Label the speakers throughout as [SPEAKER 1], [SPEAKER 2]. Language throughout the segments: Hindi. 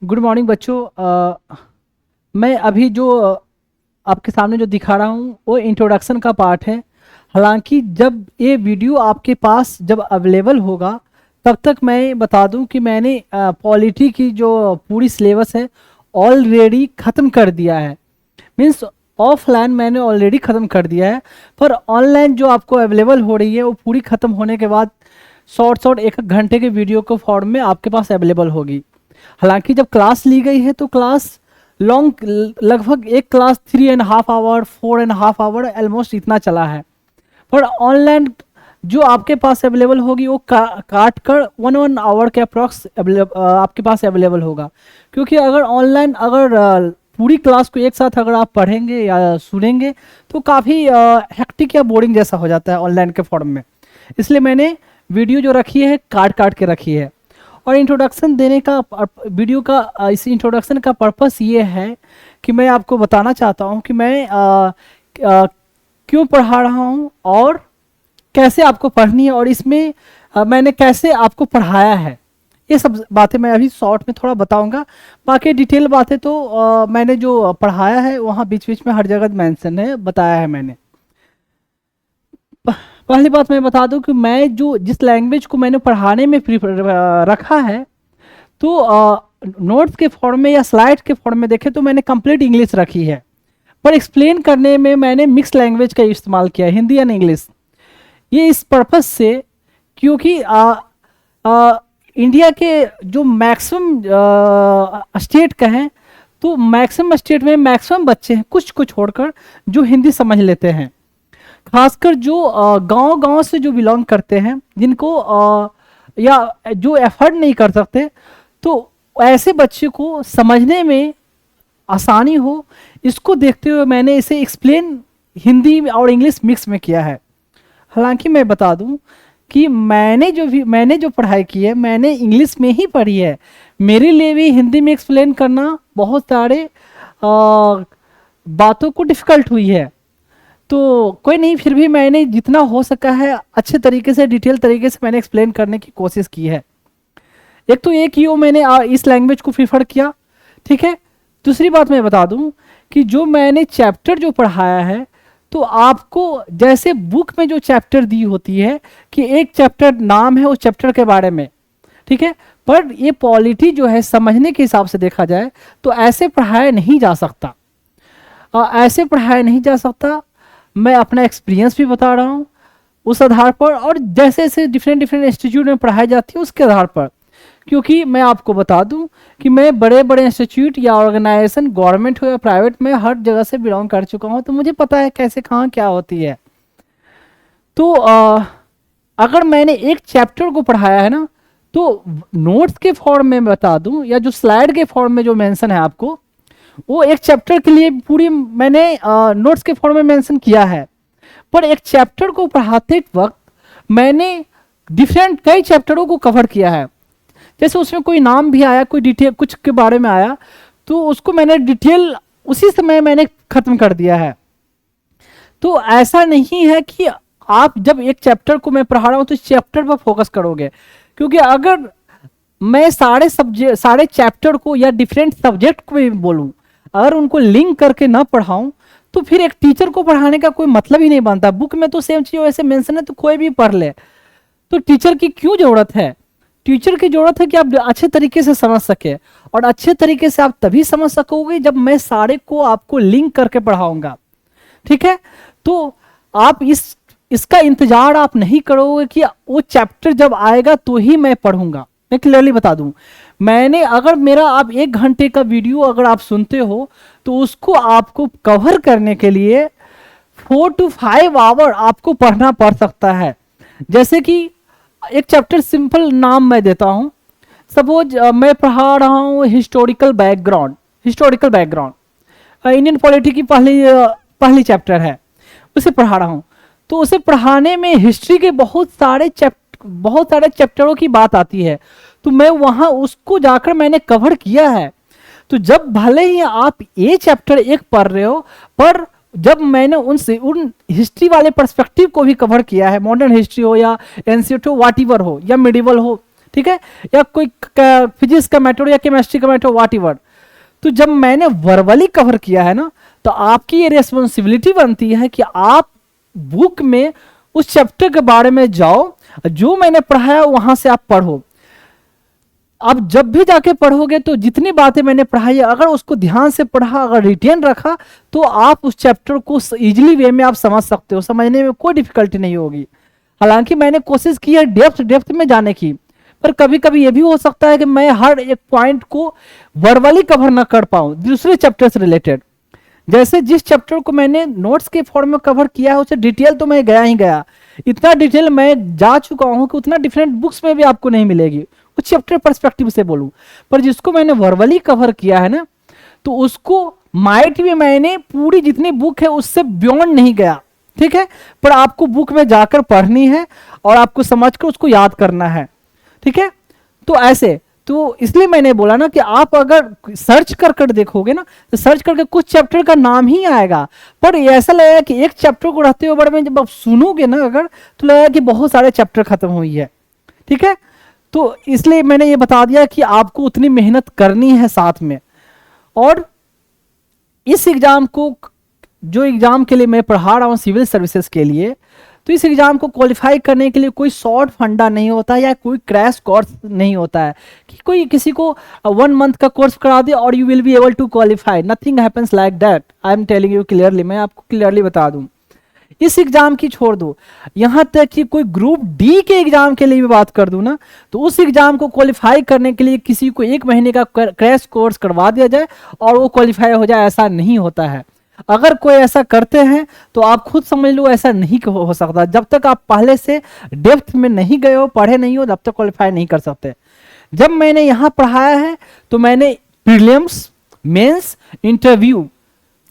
[SPEAKER 1] गुड मॉर्निंग बच्चों। मैं अभी जो आपके सामने जो दिखा रहा हूँ वो इंट्रोडक्शन का पार्ट है। हालांकि जब ये वीडियो आपके पास जब अवेलेबल होगा तब तक मैं बता दूं कि मैंने पॉलिटी की जो पूरी सिलेबस है ऑलरेडी ख़त्म कर दिया है। मीन्स ऑफलाइन मैंने ऑलरेडी ख़त्म कर दिया है, पर ऑनलाइन जो आपको अवेलेबल हो रही है वो पूरी ख़त्म होने के बाद शॉर्ट शॉर्ट एक एक घंटे के वीडियो को फॉर्म में आपके पास अवेलेबल होगी। हालांकि जब क्लास ली गई है तो क्लास लॉन्ग, लगभग एक क्लास 3.5 आवर 4.5 आवर ऑलमोस्ट इतना चला है। पर ऑनलाइन जो आपके पास अवेलेबल होगी वो काट कर 1 आवर के अप्रॉक्स आपके पास अवेलेबल होगा। क्योंकि अगर ऑनलाइन पूरी क्लास को एक साथ अगर आप पढ़ेंगे या सुनेंगे तो काफ़ी हेक्टिक या बोरिंग जैसा हो जाता है ऑनलाइन के फॉर्म में। इसलिए मैंने वीडियो जो रखी है काट काट के रखी है। और इंट्रोडक्शन देने का वीडियो का इस इंट्रोडक्शन का पर्पस ये है कि मैं आपको बताना चाहता हूँ कि मैं क्यों पढ़ा रहा हूँ और कैसे आपको पढ़नी है, और इसमें मैंने कैसे आपको पढ़ाया है। ये सब बातें मैं अभी शॉर्ट में थोड़ा बताऊंगा। बाकी डिटेल बातें तो मैंने जो पढ़ाया है वहाँ बीच बीच में हर जगह मेंशन है, बताया है मैंने। पहली बात मैं बता दूं कि मैं जो जिस लैंग्वेज को मैंने पढ़ाने में रखा है तो नोट्स के फॉर्म में या स्लाइड के फॉर्म में देखें तो मैंने कंप्लीट इंग्लिश रखी है, पर एक्सप्लेन करने में मैंने मिक्स लैंग्वेज का इस्तेमाल किया है, हिंदी एंड इंग्लिश। ये इस पर्पस से क्योंकि इंडिया के जो मैक्सिमम स्टेट का है तो मैक्सिमम स्टेट में मैक्सिमम बच्चे हैं कुछ को छोड़कर जो हिंदी समझ लेते हैं। खासकर जो गांव-गांव से जो बिलोंग करते हैं, जिनको या जो एफर्ट नहीं कर सकते, तो ऐसे बच्चे को समझने में आसानी हो, इसको देखते हुए मैंने इसे एक्सप्लेन हिंदी और इंग्लिश मिक्स में किया है। हालांकि मैं बता दूं कि मैंने जो पढ़ाई की है मैंने इंग्लिश में ही पढ़ी है। मेरे लिए भी हिंदी में एक्सप्लेन करना बहुत सारे बातों को डिफ़िकल्ट हुई है। तो कोई नहीं, फिर भी मैंने जितना हो सका है अच्छे तरीके से डिटेल तरीके से मैंने एक्सप्लेन करने की कोशिश की है। एक तो ये कि वो मैंने इस लैंग्वेज को प्रीफर किया, ठीक है। दूसरी बात मैं बता दूं कि जो मैंने चैप्टर जो पढ़ाया है तो आपको जैसे बुक में जो चैप्टर दी होती है कि एक चैप्टर नाम है उस चैप्टर के बारे में, ठीक है, पर ये पॉलिटी जो है समझने के हिसाब से देखा जाए तो ऐसे पढ़ाया नहीं जा सकता। ऐसे पढ़ाया नहीं जा सकता। मैं अपना एक्सपीरियंस भी बता रहा हूँ उस आधार पर, और जैसे जैसे डिफरेंट डिफरेंट इंस्टीट्यूट में पढ़ाई जाती है उसके आधार पर। क्योंकि मैं आपको बता दूं कि मैं बड़े बड़े इंस्टीट्यूट या ऑर्गेनाइजेशन गवर्नमेंट हो या प्राइवेट में हर जगह से बिलोंग कर चुका हूँ, तो मुझे पता है कैसे कहाँ क्या होती है। तो अगर मैंने एक चैप्टर को पढ़ाया है ना तो नोट्स के फॉर्म में बता दूं या जो स्लाइड के फॉर्म में जो मेंशन है आपको, वो एक चैप्टर के लिए पूरी मैंने नोट्स के फॉर्म में मेंशन किया है। पर एक चैप्टर को पढ़ाते वक्त मैंने डिफरेंट कई चैप्टरों को कवर किया है। जैसे उसमें कोई नाम भी आया, कोई डिटेल कुछ के बारे में आया, तो उसको मैंने डिटेल उसी समय मैंने खत्म कर दिया है। तो ऐसा नहीं है कि आप जब एक चैप्टर को मैं पढ़ा रहा हूं तो इस चैप्टर पर फोकस करोगे, क्योंकि अगर मैं सारे चैप्टर को या डिफरेंट सब्जेक्ट को भी बोलूं, अगर उनको लिंक करके ना पढ़ाऊं तो फिर एक टीचर को पढ़ाने का कोई मतलब ही नहीं बनता। बुक में तो सेम चीज वैसे मेंशन है तो कोई भी पढ़ ले, तो टीचर की क्यों जरूरत है? टीचर की जरूरत है कि आप अच्छे तरीके से समझ सके, और अच्छे तरीके से आप तभी समझ सकोगे जब मैं सारे को आपको लिंक करके पढ़ाऊंगा, ठीक है। तो आप इसका इंतजार आप नहीं करोगे कि वो चैप्टर जब आएगा तो ही मैं पढ़ूंगा। मैं क्लियरली बता दूं, मैंने अगर मेरा आप 1 घंटे का वीडियो अगर आप सुनते हो तो उसको आपको कवर करने के लिए 4 to 5 आवर आपको पढ़ना पड़ सकता है। जैसे कि एक चैप्टर सिंपल नाम मैं देता हूं, सपोज मैं पढ़ा रहा हूं हिस्टोरिकल बैकग्राउंड इंडियन पॉलिटी की पहली चैप्टर है, उसे पढ़ा रहा हूं। तो उसे पढ़ाने में हिस्ट्री के बहुत सारे चैप्टरों की बात आती है, तो मैं वहां उसको जाकर मैंने कवर किया है। तो जब भले ही आप ये चैप्टर एक पढ़ रहे हो, पर जब मैंने उन हिस्ट्री वाले पर्सपेक्टिव को भी कवर किया है, मॉडर्न हिस्ट्री हो या एंशिएंट हो, व्हाटएवर हो या मिडिवल हो, ठीक है, या कोई फिजिक्स का मैटर या केमिस्ट्री का मैटर, व्हाट एवर। तो जब मैंने वर्बली कवर किया है ना, तो आपकी ये रिस्पॉन्सिबिलिटी बनती है कि आप बुक में उस चैप्टर के बारे में जाओ, जो मैंने पढ़ाया वहां से आप पढ़ो। अब जब भी जाके पढ़ोगे तो जितनी बातें मैंने पढ़ाई, अगर उसको ध्यान से पढ़ा, अगर रिटेन रखा, तो आप उस चैप्टर को इजीली वे में आप समझ सकते हो, समझने में कोई डिफिकल्टी नहीं होगी। हालांकि मैंने कोशिश की है डेप्थ में जाने की, पर कभी कभी ये भी हो सकता है कि मैं हर एक पॉइंट को वर्बली कवर ना कर पाऊं दूसरे चैप्टर से रिलेटेड। जैसे जिस चैप्टर को मैंने नोट्स के फॉर्म में कवर किया है, उसे डिटेल तो मैं गया ही गया, इतना डिटेल मैं जा चुका हूं कि उतना डिफरेंट बुक्स में भी आपको नहीं मिलेगी, उस चैप्टर पर्सपेक्टिव से बोलूं। पर जिसको मैंने वर्बली कवर किया है ना, तो उसको माइट भी मैंने पूरी जितनी बुक है उससे बियॉन्ड नहीं गया, ठीक है, पर आपको बुक में जाकर पढ़नी है और आपको समझकर उसको याद करना है, ठीक है। तो ऐसे, तो इसलिए मैंने बोला ना कि आप अगर सर्च कर देखोगे ना, तो सर्च करके कुछ चैप्टर का नाम ही आएगा, पर ऐसा लगेगा कि एक चैप्टर को रहते हुए बड़े में जब आप सुनोगे ना अगर, तो लगेगा कि बहुत सारे चैप्टर खत्म हुई है, ठीक है। तो इसलिए मैंने ये बता दिया कि आपको उतनी मेहनत करनी है साथ में। और इस एग्जाम को, जो एग्जाम के लिए मैं पढ़ा रहा हूँ सिविल सर्विसेज के लिए, तो इस एग्जाम को क्वालिफाई करने के लिए कोई शॉर्ट फंडा नहीं होता या कोई क्रैश कोर्स नहीं होता है कि कोई किसी को 1 मंथ का कोर्स करा दे और you will be able to qualify. Nothing happens like that, I am telling you clearly, मैं आपको क्लियरली बता दूं। इस एग्जाम की छोड़ दो, यहां तक कि कोई ग्रुप डी के एग्जाम के लिए भी बात कर दूं ना, तो उस एग्जाम को क्वालिफाई करने के लिए किसी को 1 महीने का क्रैश कोर्स करवा दिया जाए और वो क्वालिफाई हो जाए, ऐसा नहीं होता है। अगर कोई ऐसा करते हैं तो आप खुद समझ लो ऐसा नहीं हो सकता। जब तक आप पहले से डेप्थ में नहीं गए हो, पढ़े नहीं हो, तब तक क्वालिफाई नहीं कर सकते। जब मैंने यहां पढ़ाया है तो मैंने प्रीलिम्स, मेंस, इंटरव्यू,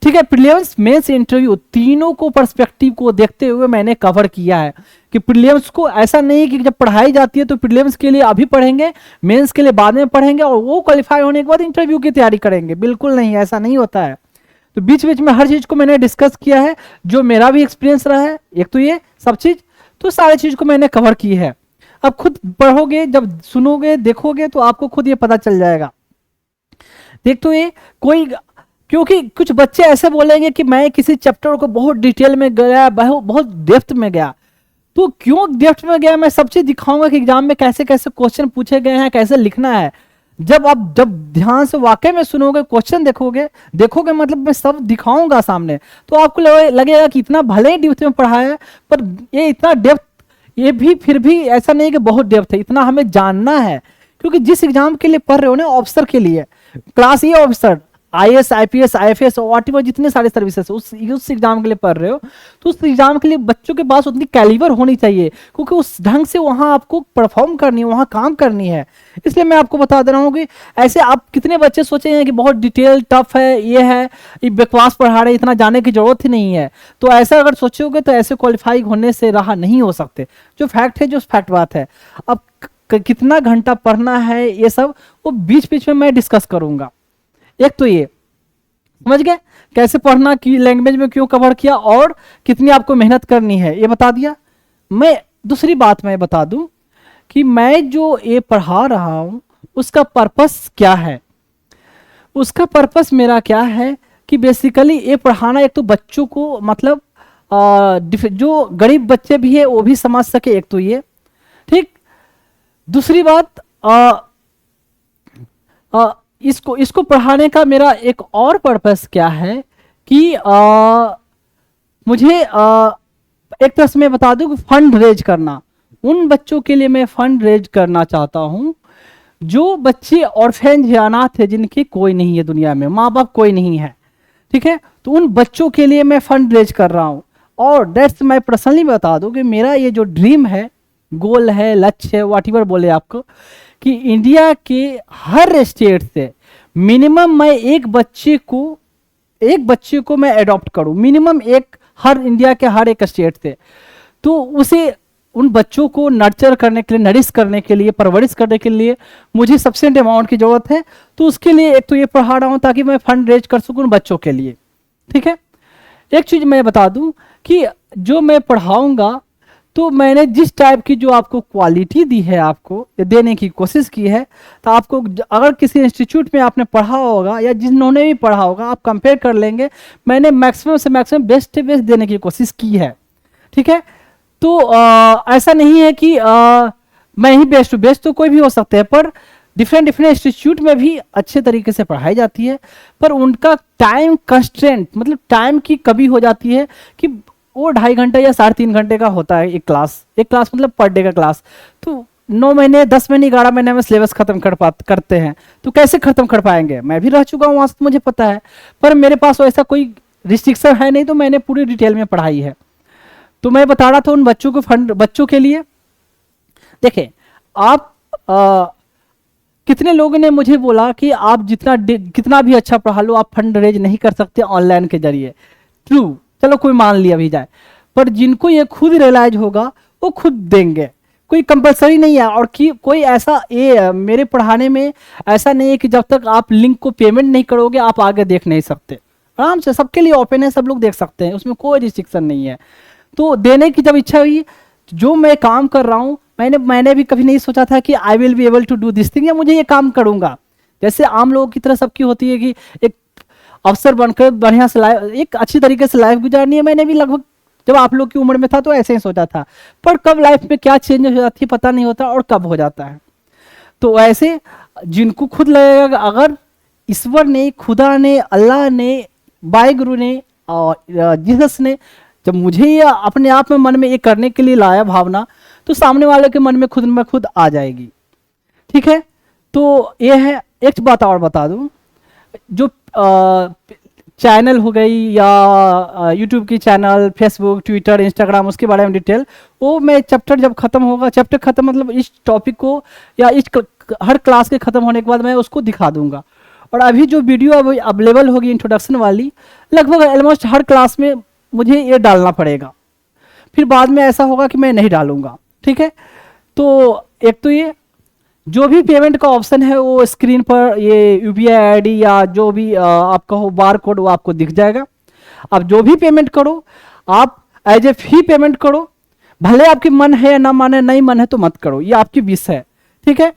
[SPEAKER 1] ठीक है, प्रीलिम्स, मेंस, इंटरव्यू तीनों को पर्सपेक्टिव को देखते हुए मैंने कवर किया है कि प्रीलिम्स को ऐसा नहीं कि जब पढ़ाई जाती है तो प्रीलिम्स के लिए अभी पढ़ेंगे, मेंस के लिए बाद में पढ़ेंगे और वो क्वालिफाई होने के बाद इंटरव्यू की तैयारी करेंगे। बिल्कुल नहीं, ऐसा नहीं होता है। तो बीच बीच में हर चीज को मैंने डिस्कस किया है, जो मेरा भी एक्सपीरियंस रहा है, एक तो ये सब चीज, तो सारी चीज को मैंने कवर की है। अब खुद पढ़ोगे, जब सुनोगे, देखोगे, तो आपको खुद ये पता चल जाएगा। देख, तो ये कोई, क्योंकि कुछ बच्चे ऐसे बोलेंगे कि मैं किसी चैप्टर को बहुत डिटेल में गया, बहुत डेप्थ में गया, तो क्यों डेप्थ में गया, मैं सब चीज दिखाऊंगा कि एग्जाम में कैसे कैसे क्वेश्चन पूछे गए हैं, कैसे लिखना है। जब ध्यान से वाकई में सुनोगे, क्वेश्चन देखोगे मतलब मैं सब दिखाऊंगा सामने, तो आपको लगेगा कि इतना भले ही डेप्थ में पढ़ाया है, पर ये इतना डेप्थ, ये भी फिर भी ऐसा नहीं कि बहुत डेप्थ है, इतना हमें जानना है। क्योंकि जिस एग्जाम के लिए पढ़ रहे हो ना, ऑफिसर के लिए, क्लास ए ऑफिसर, IAS, IPS, IFS और व्हाटएवर जितने सारे सर्विसेज उस एग्जाम के लिए पढ़ रहे हो, तो उस एग्जाम के लिए बच्चों के पास उतनी कैलिबर होनी चाहिए, क्योंकि उस ढंग से वहां आपको परफॉर्म करनी है, वहां काम करनी है। इसलिए मैं आपको बता दे रहा हूँ कि ऐसे आप कितने बच्चे सोचे हैं कि बहुत डिटेल टफ है, ये है, ये बकवास पढ़ा रहे, इतना जाने की जरूरत ही नहीं है। तो ऐसा अगर सोचोगे तो ऐसे क्वालिफाई होने से रहा नहीं हो सकते। जो फैक्ट है, जो फैक्ट बात है। अब कितना घंटा पढ़ना है, ये सब वो बीच बीच में मैं डिस्कस करूंगा। एक तो ये समझ गए कैसे पढ़ना, की लैंग्वेज में क्यों कवर किया और कितनी आपको मेहनत करनी है, ये बता दिया। मैं दूसरी बात मैं बता दूं कि मैं जो ये पढ़ा रहा हूं उसका पर्पस क्या है। उसका पर्पस मेरा क्या है कि बेसिकली ये पढ़ाना, एक तो बच्चों को मतलब जो गरीब बच्चे भी है वो भी समझ सके, एक तो ये, ठीक। दूसरी बात, इसको पढ़ाने का मेरा एक और पर्पस क्या है कि मुझे एक तरह से मैं बता दूं कि फंड रेज करना। उन बच्चों के लिए मैं फंड रेज करना चाहता हूं जो बच्चे ऑर्फेन या अनाथ है, जिनके कोई नहीं है दुनिया में, माँ बाप कोई नहीं है, ठीक है। तो उन बच्चों के लिए मैं फंड रेज कर रहा हूं। और दैट्स मैं पर्सनली बता दूं कि मेरा ये जो ड्रीम है, गोल है, लक्ष्य है, व्हाटएवर बोले आपको, कि इंडिया के हर स्टेट से मिनिमम मैं एक बच्चे को मैं अडॉप्ट करूं, मिनिमम एक, हर इंडिया के हर एक स्टेट से। तो उसे, उन बच्चों को नर्चर करने के लिए, नरिश करने के लिए, परवरिश करने के लिए मुझे सफिशिएंट अमाउंट की जरूरत है। तो उसके लिए एक तो ये पढ़ा रहा हूं ताकि मैं फंड रेज कर सकूं बच्चों के लिए, ठीक है। एक चीज मैं बता दूं कि जो मैं पढ़ाऊंगा तो मैंने जिस टाइप की जो आपको क्वालिटी दी है, आपको ये देने की कोशिश की है, तो आपको अगर किसी इंस्टीट्यूट में आपने पढ़ा होगा या जिन्होंने भी पढ़ा होगा, आप कंपेयर कर लेंगे, मैंने मैक्सिमम से मैक्सिमम बेस्ट से बेस्ट देने की कोशिश की है। ठीक है, तो ऐसा नहीं है कि मैं ही बेस्ट हूँ, बेस्ट तो कोई भी हो सकते हैं, पर डिफरेंट डिफरेंट इंस्टीट्यूट में भी अच्छे तरीके से पढ़ाई जाती है, पर उनका टाइम कंस्ट्रेंट, मतलब टाइम की कमी हो जाती है कि वो 2.5 घंटे या 3.5 घंटे का होता है एक क्लास, मतलब पर डे का क्लास। तो 9 महीने 10 महीने 11 महीने में सिलेबस खत्म करते हैं, तो कैसे खत्म कर पाएंगे? मैं भी रह चुका हूँ वहां से, तो मुझे पता है, पर मेरे पास ऐसा कोई रिस्ट्रिक्शन है नहीं, तो मैंने पूरी डिटेल में पढ़ाई है। तो मैं बता रहा था उन बच्चों को, फंड बच्चों के लिए देखिए, आप कितने लोगों ने मुझे बोला कि आप कितना भी अच्छा पढ़ा लो, आप फंड रेज नहीं कर सकते ऑनलाइन के जरिए। ट्रू, चलो कोई मान लिया भी जाए, पर जिनको ये खुद रियलाइज होगा वो खुद देंगे, कोई कंपलसरी नहीं है। और कि कोई ऐसा मेरे पढ़ाने में ऐसा नहीं है कि जब तक आप लिंक को पेमेंट नहीं करोगे आप आगे देख नहीं सकते। आराम से सबके लिए ओपन है, सब लोग देख सकते हैं, उसमें कोई रिस्ट्रिक्शन नहीं है। तो देने की जब इच्छा हुई, जो मैं काम कर रहा हूँ, मैंने भी कभी नहीं सोचा था कि I will be able to do this thing, या मुझे ये काम करूंगा। जैसे आम लोगों की तरह सबकी होती है कि एक अफसर बनकर बढ़िया से एक अच्छी तरीके से लाइफ गुजारनी है। मैंने भी लगभग जब आप लोग की उम्र में था तो ऐसे ही सोचा था, पर कब लाइफ में क्या चेंज हो जाती है पता नहीं होता, और कब हो जाता है। तो ऐसे जिनको खुद लगेगा अगर ईश्वर ने, खुदा ने, अल्लाह ने, वाहिगुरु ने और जीसस ने जब मुझे ये अपने आप में मन में ये करने के लिए लाया भावना, तो सामने वाले के मन में खुद आ जाएगी। ठीक है, तो ये है। एक बात और बता दूं, जो चैनल हो गई या यूट्यूब की चैनल, फेसबुक, ट्विटर, इंस्टाग्राम, उसके बारे में डिटेल, वो मैं चैप्टर जब खत्म होगा, चैप्टर खत्म मतलब इस टॉपिक को या हर क्लास के खत्म होने के बाद मैं उसको दिखा दूंगा। और अभी जो वीडियो अब अवेलेबल होगी इंट्रोडक्शन वाली, लगभग ऑलमोस्ट हर क्लास में मुझे ये डालना पड़ेगा, फिर बाद में ऐसा होगा कि मैं नहीं डालूंगा। ठीक है, तो एक तो ये जो भी पेमेंट का ऑप्शन है वो स्क्रीन पर ये यूपीआई आईडी या जो भी आपका हो बार कोड, वो आपको दिख जाएगा। आप जो भी पेमेंट करो, आप एज ए फी पेमेंट करो, भले आपकी मन है या ना माने, नहीं मन है तो मत करो, ये आपकी विश है। ठीक है,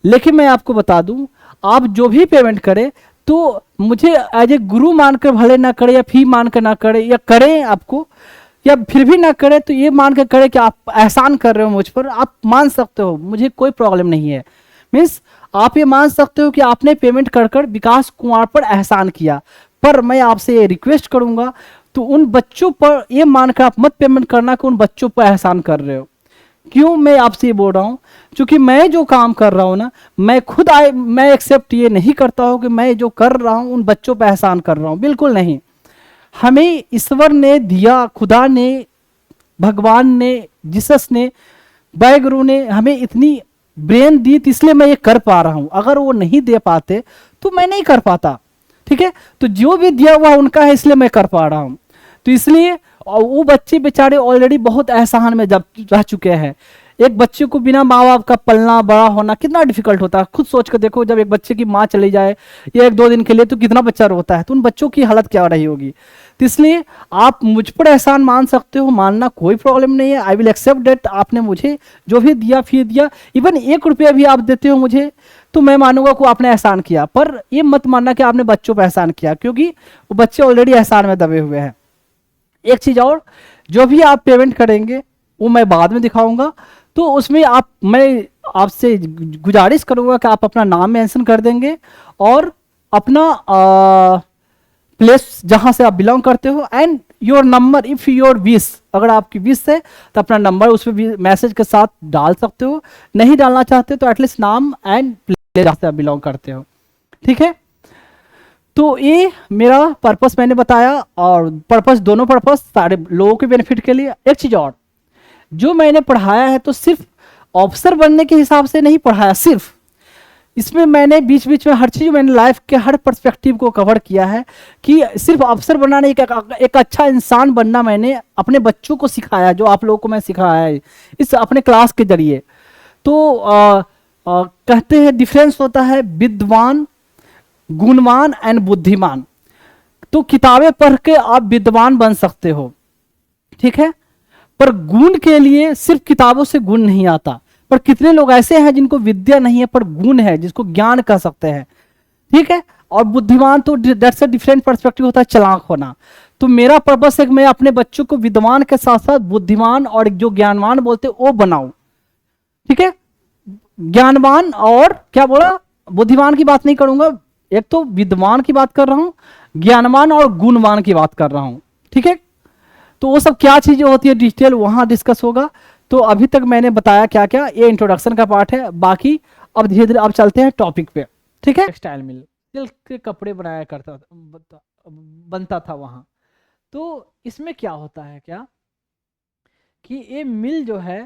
[SPEAKER 1] लेकिन मैं आपको बता दूं, आप जो भी पेमेंट करें तो मुझे एज ए गुरु मानकर भले ना करे, या फी मानकर ना करे, या करें आपको या फिर भी ना करे, तो ये मान कर करे कि आप एहसान कर रहे हो मुझ पर, आप मान सकते हो, मुझे कोई प्रॉब्लम नहीं है। मीन्स आप ये मान सकते हो कि आपने पेमेंट कर कर विकास कुमार पर एहसान किया, पर मैं आपसे ये रिक्वेस्ट करूंगा, तो उन बच्चों पर ये मानकर आप मत पेमेंट करना कि उन बच्चों पर एहसान कर रहे हो। क्यों मैं आपसे ये बोल रहा हूँ? क्योंकि मैं जो काम कर रहा हूँ ना, मैं एक्सेप्ट ये नहीं करता हूँ कि मैं जो कर रहा हूँ उन बच्चों पर एहसान कर रहा हूँ, बिल्कुल नहीं। हमें ईश्वर ने दिया, खुदा ने, भगवान ने, जीसस ने, वाहिगुरु ने हमें इतनी ब्रेन दी, तो इसलिए मैं ये कर पा रहा हूं। अगर वो नहीं दे पाते तो मैं नहीं कर पाता। ठीक है, तो जो भी दिया हुआ उनका है, इसलिए मैं कर पा रहा हूं। तो इसलिए वो बच्चे बेचारे ऑलरेडी बहुत एहसान में जब रह चुके हैं। एक बच्चे को बिना माँ बाप का पलना बड़ा होना कितना डिफिकल्ट होता है, खुद सोच कर देखो। जब एक बच्चे की माँ चली जाए या 1-2 दिन के लिए, तो कितना बच्चा रोता है, तो उन बच्चों की हालत क्या रही होगी। तो इसलिए आप मुझ पर एहसान मान सकते हो, मानना कोई प्रॉब्लम नहीं है। आई विल एक्सेप्ट डेट, आपने मुझे जो भी दिया, फी दिया, इवन 1 रुपया भी आप देते हो मुझे, तो मैं मानूंगा कि आपने एहसान किया। पर ये मत मानना कि आपने बच्चों पर एहसान किया, क्योंकि वो बच्चे ऑलरेडी एहसान में दबे हुए हैं। एक चीज और, जो भी आप पेमेंट करेंगे वो मैं बाद में दिखाऊंगा, तो उसमें मैं आपसे गुजारिश करूंगा कि आप अपना नाम मेंशन कर देंगे और अपना प्लेस जहां से आप बिलोंग करते हो, and your number if your wish, अगर आपकी विश है तो अपना नंबर उसमें भी मैसेज के साथ डाल सकते हो। नहीं डालना चाहते तो एटलीस्ट नाम एंड प्लेस जहां से आप बिलोंग करते हो। ठीक है, तो ये मेरा पर्पस मैंने बताया, और पर्पस, दोनों पर्पस सारे लोगों के बेनिफिट के लिए। एक चीज और, जो मैंने पढ़ाया है तो सिर्फ ऑफिसर बनने के हिसाब से नहीं पढ़ाया, सिर्फ इसमें मैंने बीच बीच में हर चीज, मैंने लाइफ के हर पर्सपेक्टिव को कवर किया है, कि सिर्फ ऑफिसर बनना नहीं, एक अच्छा इंसान बनना मैंने अपने बच्चों को सिखाया, जो आप लोगों को मैं सिखाया है इस अपने क्लास के जरिए। तो कहते हैं डिफरेंस होता है विद्वान, गुणवान एंड बुद्धिमान। तो किताबें पढ़ के आप विद्वान बन सकते हो, ठीक है, पर गुण के लिए सिर्फ किताबों से गुण नहीं आता, पर कितने लोग ऐसे हैं जिनको विद्या नहीं है पर गुण है, जिसको ज्ञान कह सकते हैं, ठीक है। और बुद्धिमान तो दैट्स अ डिफरेंट पर्सपेक्टिव होता है, चालाक होना। तो मेरा पर्पस है कि मैं अपने बच्चों को विद्वान के साथ साथ बुद्धिमान और जो ज्ञानवान बोलते हैं वो बनाऊं, ठीक है। ज्ञानवान और क्या बोला, बुद्धिमान की बात नहीं करूंगा, एक तो विद्वान की बात कर रहा हूं, ज्ञानवान और गुणवान की बात कर रहा हूं, ठीक है। तो वो सब क्या चीजें होती है डिटेल वहां डिस्कस होगा। तो अभी तक मैंने बताया क्या क्या, ये इंट्रोडक्शन का पार्ट है, बाकी अब धीरे धीरे अब चलते हैं टॉपिक पे, ठीक है। टेक्सटाइल मिल, सिल्क के कपड़े बनाया करता बनता था वहां। तो इसमें क्या होता है क्या कि ये मिल जो है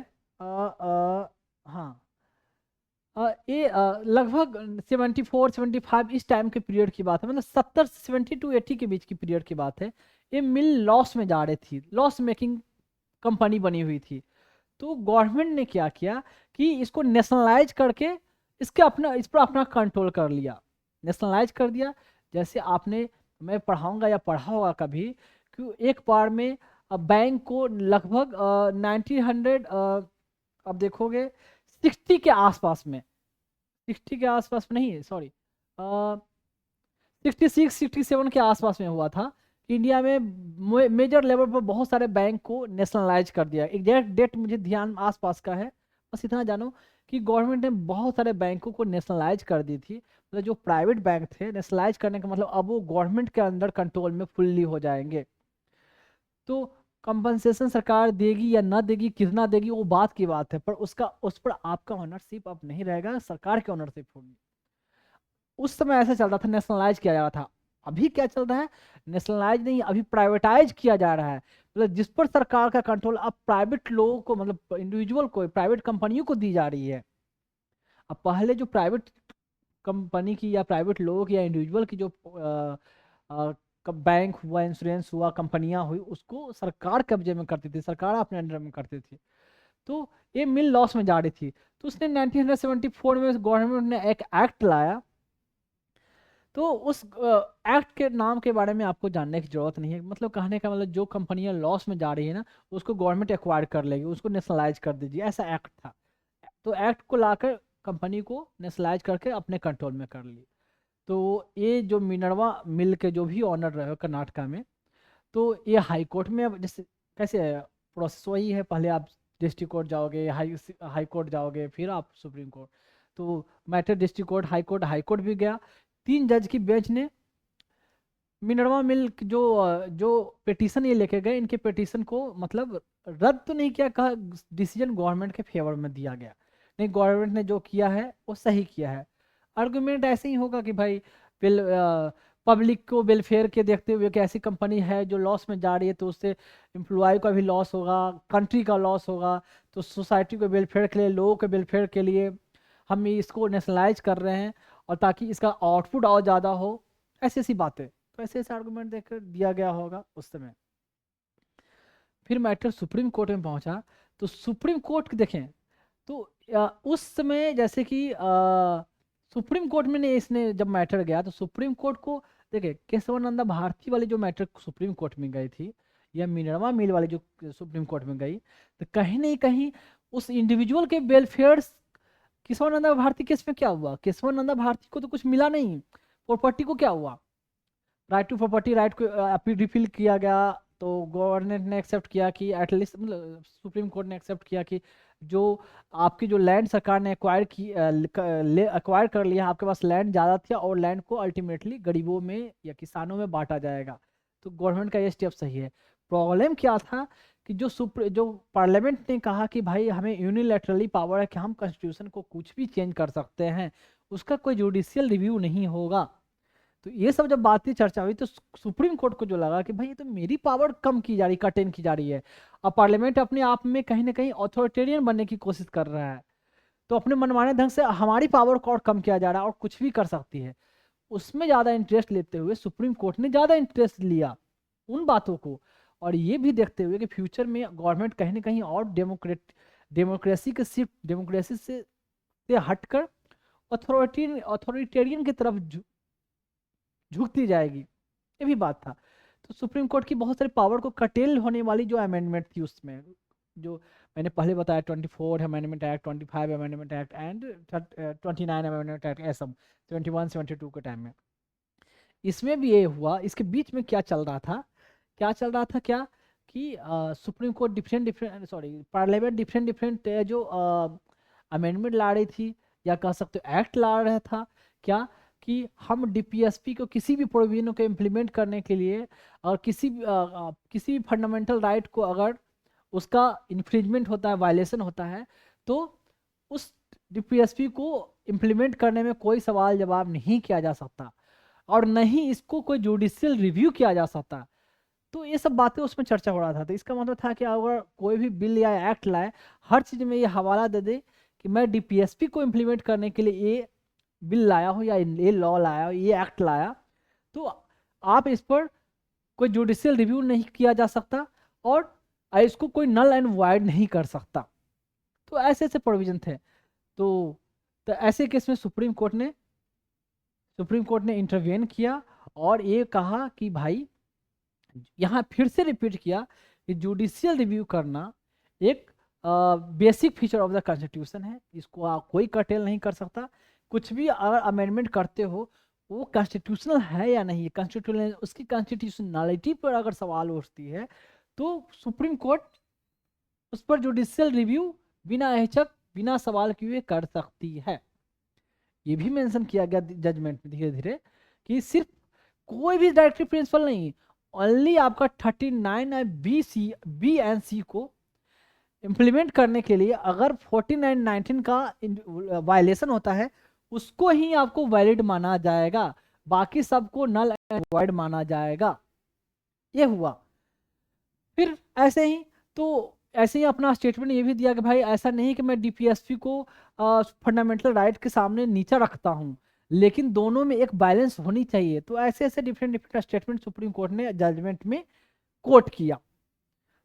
[SPEAKER 1] हाँ ये लगभग 74-75 इस टाइम के पीरियड की बात है, मतलब 70 टू 80 के बीच की पीरियड की बात है। ये मिल लॉस में जा रही थी, लॉस मेकिंग कंपनी बनी हुई थी। तो गवर्नमेंट ने क्या किया कि इसको नेशनलाइज करके इस पर अपना कंट्रोल कर लिया, नेशनलाइज कर दिया। जैसे आपने, मैं पढ़ाऊंगा या पढ़ा होगा कभी कि एक बार में बैंक को लगभग 1900 अब देखोगे 60 के आसपास में, 60 के आसपास में नहीं, सॉरी 66-67 के आसपास में हुआ था। इंडिया में मेजर लेवल पर बहुत सारे बैंक को नेशनलाइज कर दिया। एग्जैक्ट डेट मुझे ध्यान आसपास का है, बस इतना जानो कि गवर्नमेंट ने बहुत सारे बैंकों को नेशनलाइज कर दी थी। मतलब जो प्राइवेट बैंक थे, नेशनलाइज करने का मतलब अब वो गवर्नमेंट के अंदर कंट्रोल में फुल्ली हो जाएंगे। तो कंपनसेशन सरकार देगी या ना देगी, कितना देगी, वो बात की बात है, पर उस पर आपका ऑनरशिप अब नहीं रहेगा, सरकार की ऑनरशिप होगी। उस समय ऐसा चल रहा था, नेशनलाइज किया जा रहा था। अभी क्या चल रहा है, नेशनलाइज नहीं, अभी प्राइवेटाइज किया जा रहा है। मतलब जिस पर सरकार का कंट्रोल अब प्राइवेट लोगों को, मतलब इंडिविजुअल को, प्राइवेट कंपनियों को दी जा रही है। अब पहले जो प्राइवेट कंपनी की या प्राइवेट लोगों की या इंडिविजुअल की जो बैंक हुआ, इंश्योरेंस हुआ, कंपनियां हुई, उसको सरकार कब्जे में करती थी, सरकार अपने अंडर में करती थी। तो ये मिल लॉस में जा रही थी। तो उसने 1974 में गवर्नमेंट ने एक एक्ट लाया। तो उस एक्ट के नाम के बारे में आपको जानने की जरूरत नहीं है, मतलब कहने का मतलब जो कंपनियां लॉस में जा रही है ना, उसको गवर्नमेंट एक्वायर कर लेगी, उसको नेशनलाइज कर दीजिए, ऐसा एक्ट था। तो एक्ट को लाकर कंपनी को नेशनलाइज करके अपने कंट्रोल में कर ली। तो ये जो मिनरवा मिल के जो भी ऑनर रहे कर्नाटका में, तो ये हाई कोर्ट में, अब जैसे कैसे प्रोसेस वही है, पहले आप डिस्ट्रिक्ट कोर्ट जाओगे, हाई कोर्ट जाओगे, फिर आप सुप्रीम कोर्ट। तो matter district court, high court भी गया। 3 जज की बेंच ने मिनरवा मिल्क जो पिटीशन ये लेके गए, इनके पिटीशन को मतलब रद्द तो नहीं किया, कहा डिसीजन गवर्नमेंट के फेवर में दिया गया। नहीं, गवर्नमेंट ने जो किया है वो सही किया है। आर्गुमेंट ऐसे ही होगा कि भाई पब्लिक को वेलफेयर के देखते हुए कि ऐसी कंपनी है जो लॉस में जा रही है, तो उससे एम्प्लॉय का भी लॉस होगा, कंट्री का लॉस होगा। तो सोसाइटी के वेलफेयर के लिए, लोगों के वेलफेयर के लिए हम इसको नेशनलाइज कर रहे हैं, और ताकि इसका आउटपुट और ज़्यादा हो, ऐसी ऐसी बातें। तो ऐसे ऐसे आर्गूमेंट देकर दिया गया होगा उस समय। फिर मैटर सुप्रीम कोर्ट में पहुंचा। तो सुप्रीम कोर्ट देखें तो उस समय जैसे कि सुप्रीम कोर्ट में ने इसने जब मैटर गया, तो सुप्रीम कोर्ट को देखे, केशवानंदा भारती वाली जो मैटर सुप्रीम कोर्ट में गई थी, या मिनरवा मिल वाली जो सुप्रीम कोर्ट में गई, तो कहीं नहीं कहीं उस इंडिविजुअल के वेलफेयर, केशवानंदा भारती केस में क्या हुआ, केशवानंदा भारती को तो कुछ मिला नहीं, प्रॉपर्टी को क्या हुआ, राइट टू प्रॉपर्टी राइट को अपील रिफिल किया गया। तो गवर्नमेंट ने एक्सेप्ट किया कि एटलीस्ट, मतलब सुप्रीम कोर्ट ने एक्सेप्ट किया कि जो आपकी जो लैंड सरकार ने एक्वायर कर लिया, आपके पास लैंड ज़्यादा थी, और लैंड को अल्टीमेटली गरीबों में या किसानों में बांटा जाएगा। तो गवर्नमेंट का ये स्टेप सही है। प्रॉब्लम क्या था कि जो पार्लियामेंट ने कहा कि भाई हमें यूनिलैटरली पावर है कि हम कॉन्स्टिट्यूशन को कुछ भी चेंज कर सकते हैं, उसका कोई जुडिशियल रिव्यू नहीं होगा। तो ये सब जब बातें चर्चा हुई, तो सुप्रीम कोर्ट को जो लगा कि भाई ये तो मेरी पावर कम की जा रही, कटेन की जा रही है। अब पार्लियामेंट अपने आप में कहीं ना कहीं ऑथोरिटेरियन बनने की कोशिश कर रहा है, तो अपने मनमाने ढंग से हमारी पावर को और कम किया जा रहा है और कुछ भी कर सकती है। उसमें ज़्यादा इंटरेस्ट लेते हुए सुप्रीम कोर्ट ने ज़्यादा इंटरेस्ट लिया उन बातों को, और ये भी देखते हुए कि फ्यूचर में गवर्नमेंट कहीं ना कहीं और डेमोक्रेसी के सिर्फ डेमोक्रेसी से हटकर ऑथोरिटेरियन की तरफ झुकती जाएगी, ये भी बात था। तो सुप्रीम कोर्ट की बहुत सारी पावर को कटेल होने वाली जो अमेंडमेंट थी उसमें, जो मैंने पहले बताया 24 amendment act, 25 amendment act and 29 amendment act, ऐसा 21 72 के टाइम में। इसमें भी ये हुआ, इसके बीच में क्या चल रहा था, क्या चल रहा था क्या कि supreme court parliament different different जो अमेंडमेंट ला रही थी, या कह सकते हो एक्ट ला रहा था, क्या कि हम डीपीएसपी को किसी भी प्रोविजन को इम्प्लीमेंट करने के लिए, और किसी भी फंडामेंटल राइट को अगर उसका इन्फ्रिंजमेंट होता है, वायलेशन होता है, तो उस डीपीएसपी को इम्प्लीमेंट करने में कोई सवाल जवाब नहीं किया जा सकता, और न ही इसको कोई जुडिशियल रिव्यू किया जा सकता। तो ये सब बातें उसमें चर्चा हो रहा था। तो इसका मतलब था कि अगर कोई भी बिल या एक्ट लाए, हर चीज़ में ये हवाला दे दे कि मैं डीपीएसपी को इम्प्लीमेंट करने के लिए ये बिल लाया हूँ, या ये लॉ लाया, ये एक्ट लाया, तो आप इस पर कोई जुडिशियल रिव्यू नहीं किया जा सकता, और इसको कोई नल एंड वाइड नहीं कर सकता। तो ऐसे ऐसे प्रोविजन थे। तो ऐसे केस में सुप्रीम कोर्ट ने इंटरवेन किया, और ये कहा कि भाई, यहाँ फिर से रिपीट किया कि जुडिशियल रिव्यू करना एक basic feature of the constitution है, इसको कोई कर्टेल नहीं कर सकता। कुछ भी अगर अमेंडमेंट करते हो, वो कॉन्स्टिट्यूशनल है या नहीं, कॉन्स्टिट्यूशनल उसकी कॉन्स्टिट्यूशनलिटी पर अगर सवाल उठती है, तो सुप्रीम कोर्ट उस पर जुडिशियल रिव्यू बिना हिचक, बिना सवाल किए कर सकती है। ये भी मेंशन किया गया जजमेंट में धीरे धीरे कि सिर्फ कोई भी डायरेक्टिव प्रिंसिपल नहीं, ओनली आपका 39 बी एंड सी को इम्प्लीमेंट करने के लिए अगर 49 19 का वायलेशन होता है, उसको ही आपको वैलिड माना जाएगा, बाकी सबको नल एंड वॉइड माना जाएगा। ये हुआ। फिर ऐसे ही अपना स्टेटमेंट ये भी दिया कि भाई ऐसा नहीं कि मैं डीपीएसपी को फंडामेंटल राइट के सामने नीचा रखता हूँ, लेकिन दोनों में एक बैलेंस होनी चाहिए। तो ऐसे ऐसे different different statement supreme court ने जजमेंट में कोट किया।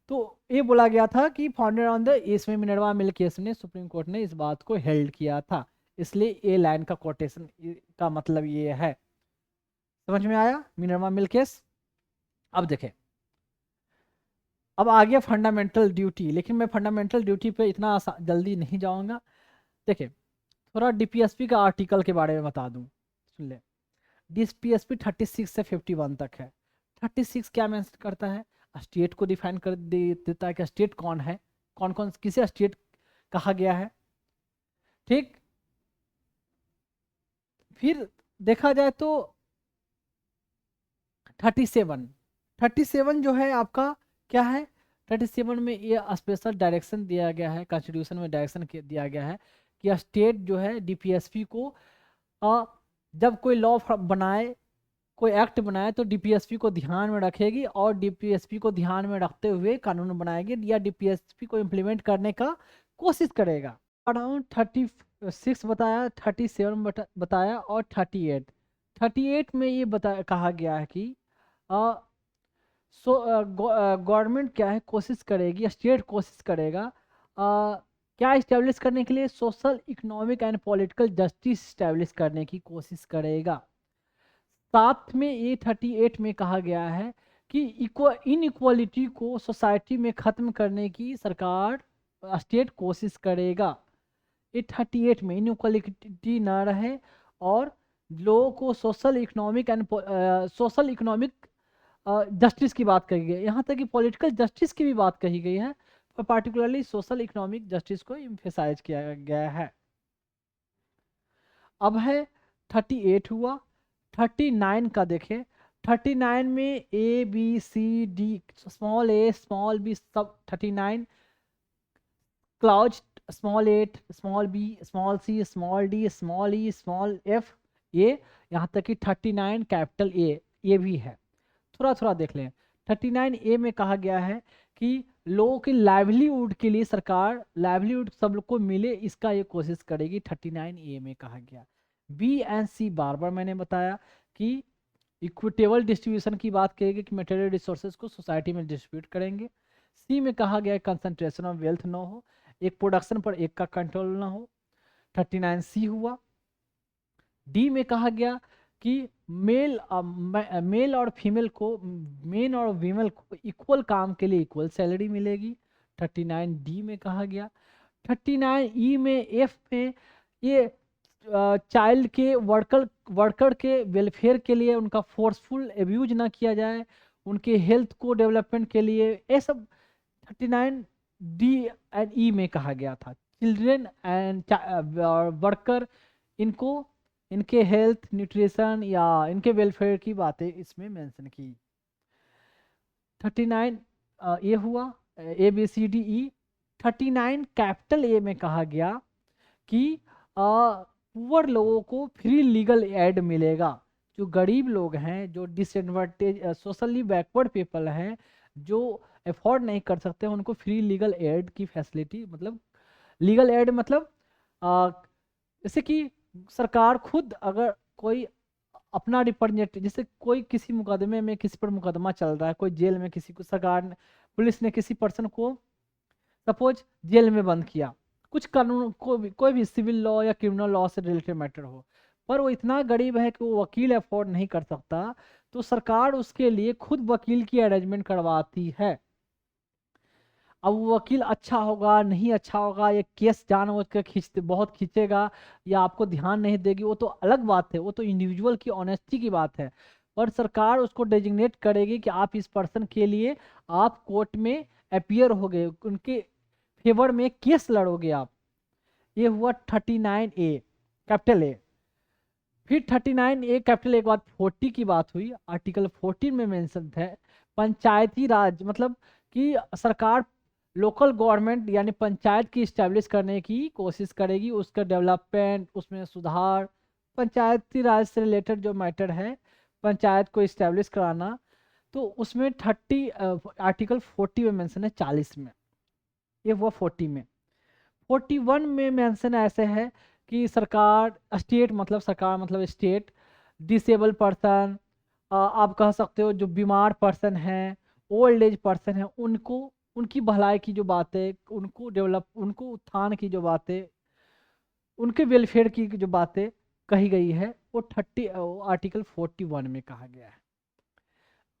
[SPEAKER 1] तो ये बोला गया था कि फाउंडेड ऑन द इसमें मिनर्वा मिल केस ने सुप्रीम कोर्ट ने इस बात को हेल्ड किया था, इसलिए ये लाइन का कोटेशन का मतलब ये है। समझ में आया मिनर्वा मिल केस? अब देखें, अब आ गया फंडामेंटल ड्यूटी, लेकिन मैं फंडामेंटल ड्यूटी पे इतना जल्दी नहीं जाऊंगा। देखिए, थोड़ा डीपीएसपी का आर्टिकल के बारे में बता दूं, सुन ले। डीपीएसपी 36 से 51 तक है। 36 क्या मेंशन करता है? स्टेट को डिफाइन कर देता है कि स्टेट कौन है, कौन कौन किसे स्टेट कहा गया है। ठीक, फिर देखा जाए तो 37 जो है आपका क्या है? 37 में ये स्पेशल डायरेक्शन दिया गया है, कॉन्स्टिट्यूशन में डायरेक्शन दिया गया है कि स्टेट जो है डीपीएसपी को जब कोई लॉ बनाए, कोई एक्ट बनाए, तो डीपीएसपी को ध्यान में रखेगी, और डीपीएसपी को ध्यान में रखते हुए कानून बनाएगी, या डीपीएसपी को इम्प्लीमेंट करने का कोशिश करेगा। अराउंड 36 बताया, 37 बताया, और 38 में ये कहा गया है कि गवर्नमेंट क्या है, कोशिश करेगी, स्टेट कोशिश करेगा क्या इस्टेब्लिश करने के लिए, social economic and political justice establish करने की कोशिश करेगा। साथ में ये 38 में कहा गया है कि इनइक्वालिटी को सोसाइटी में ख़त्म करने की सरकार स्टेट कोशिश करेगा। ये 38 में इनइक्वालिटी ना रहे, और लोगों को सोशल इकोनॉमिक जस्टिस की बात कही गई, यहाँ तक कि पॉलिटिकल जस्टिस की भी बात कही गई है, पर पार्टिकुलरली सोशल इकोनॉमिक जस्टिस को एम्फेसाइज किया गया है। अब है 38 हुआ। 39 का देखें, 39 में A B C D, small a small b सब 39 clause, small a small b small c small d small e small f, ये यहाँ तक कि 39 कैपिटल ए भी है। थोड़ा थोड़ा देख लें। 39 ए में कहा गया है कि लोगों की लाइवलीहुड के लिए सरकार लाइवलीहुड सब लोग को मिले, इसका ये कोशिश करेगी, 39 ए में कहा गया। बी एंड सी बार बार मैंने बताया कि इक्विटेबल डिस्ट्रीब्यूशन की बात करेगी कि मटेरियल रिसोर्सेज को सोसाइटी में डिस्ट्रीब्यूट करेंगे। सी में कहा गया कंसंट्रेशन ऑफ वेल्थ ना हो, एक प्रोडक्शन पर एक का कंट्रोल ना हो, 39 सी हुआ। डी में कहा गया कि मेल और फीमेल को, मेन और फीमेल को इक्वल काम के लिए इक्वल सैलरी मिलेगी, 39D में कहा गया। 39E में एफ में ये चाइल्ड के वर्कर के वेलफेयर के लिए उनका फोर्सफुल एब्यूज ना किया जाए, उनके हेल्थ को डेवलपमेंट के लिए, ये सब 39D एंड E में कहा गया था। चिल्ड्रेन एंड वर्कर, इनको इनके हेल्थ, न्यूट्रिशन या इनके वेलफेयर की बातें इसमें मेंशन की। 39 ये हुआ ABCDE। 39 कैपिटल A में कहा गया कि पुअर लोगों को फ्री लीगल एड मिलेगा। जो गरीब लोग हैं, जो डिसएडवांटेज सोशली बैकवर्ड पीपल हैं, जो अफोर्ड नहीं कर सकते, उनको फ्री लीगल एड की फैसिलिटी, मतलब लीगल एड मतलब जैसे कि सरकार खुद अगर कोई अपना रिप्रेजेंटेटिव, जैसे कोई किसी मुकदमे में किसी पर मुकदमा चल रहा है, कोई जेल में किसी को, सरकार पुलिस ने किसी पर्सन को सपोज जेल में बंद किया, कुछ कानून कोई भी सिविल लॉ या क्रिमिनल लॉ से रिलेटेड मैटर हो, पर वो इतना गरीब है कि वो वकील अफोर्ड नहीं कर सकता, तो सरकार उसके लिए खुद वकील की अरेंजमेंट करवाती है। अब वो वकील अच्छा होगा नहीं अच्छा होगा, ये केस जानबूझ कर खींचते बहुत खींचेगा या आपको ध्यान नहीं देगी, वो तो अलग बात है, वो तो इंडिविजुअल की ऑनेस्टी की बात है। पर सरकार उसको डेजिग्नेट करेगी कि आप इस पर्सन के लिए आप कोर्ट में अपीयर होगे, उनके फेवर में केस लड़ोगे आप। ये हुआ 39A कैपिटल ए। फिर 39A कैपिटल ए के बाद 40 की बात हुई। आर्टिकल 14 में मेंशन है पंचायती राज, मतलब कि सरकार लोकल गवर्नमेंट यानी पंचायत की इस्टेब्लिश करने की कोशिश करेगी, उसका डेवलपमेंट, उसमें सुधार, पंचायती राज से रिलेटेड जो मैटर है पंचायत को इस्टेब्लिश कराना। तो उसमें 30 आर्टिकल 40 में मेंशन है 40 में, ये हुआ 40 में। 41 में मेंशन ऐसे है कि सरकार स्टेट, मतलब सरकार मतलब स्टेट, डिसेबल पर्सन, आप कह सकते हो जो बीमार पर्सन हैं, ओल्ड एज पर्सन है, उनको उनकी भलाई की जो बातें, उनको डेवलप, उनको उत्थान की जो बातें, उनके वेलफेयर की जो बातें कही गई है, वो आर्टिकल 41 में कहा गया है।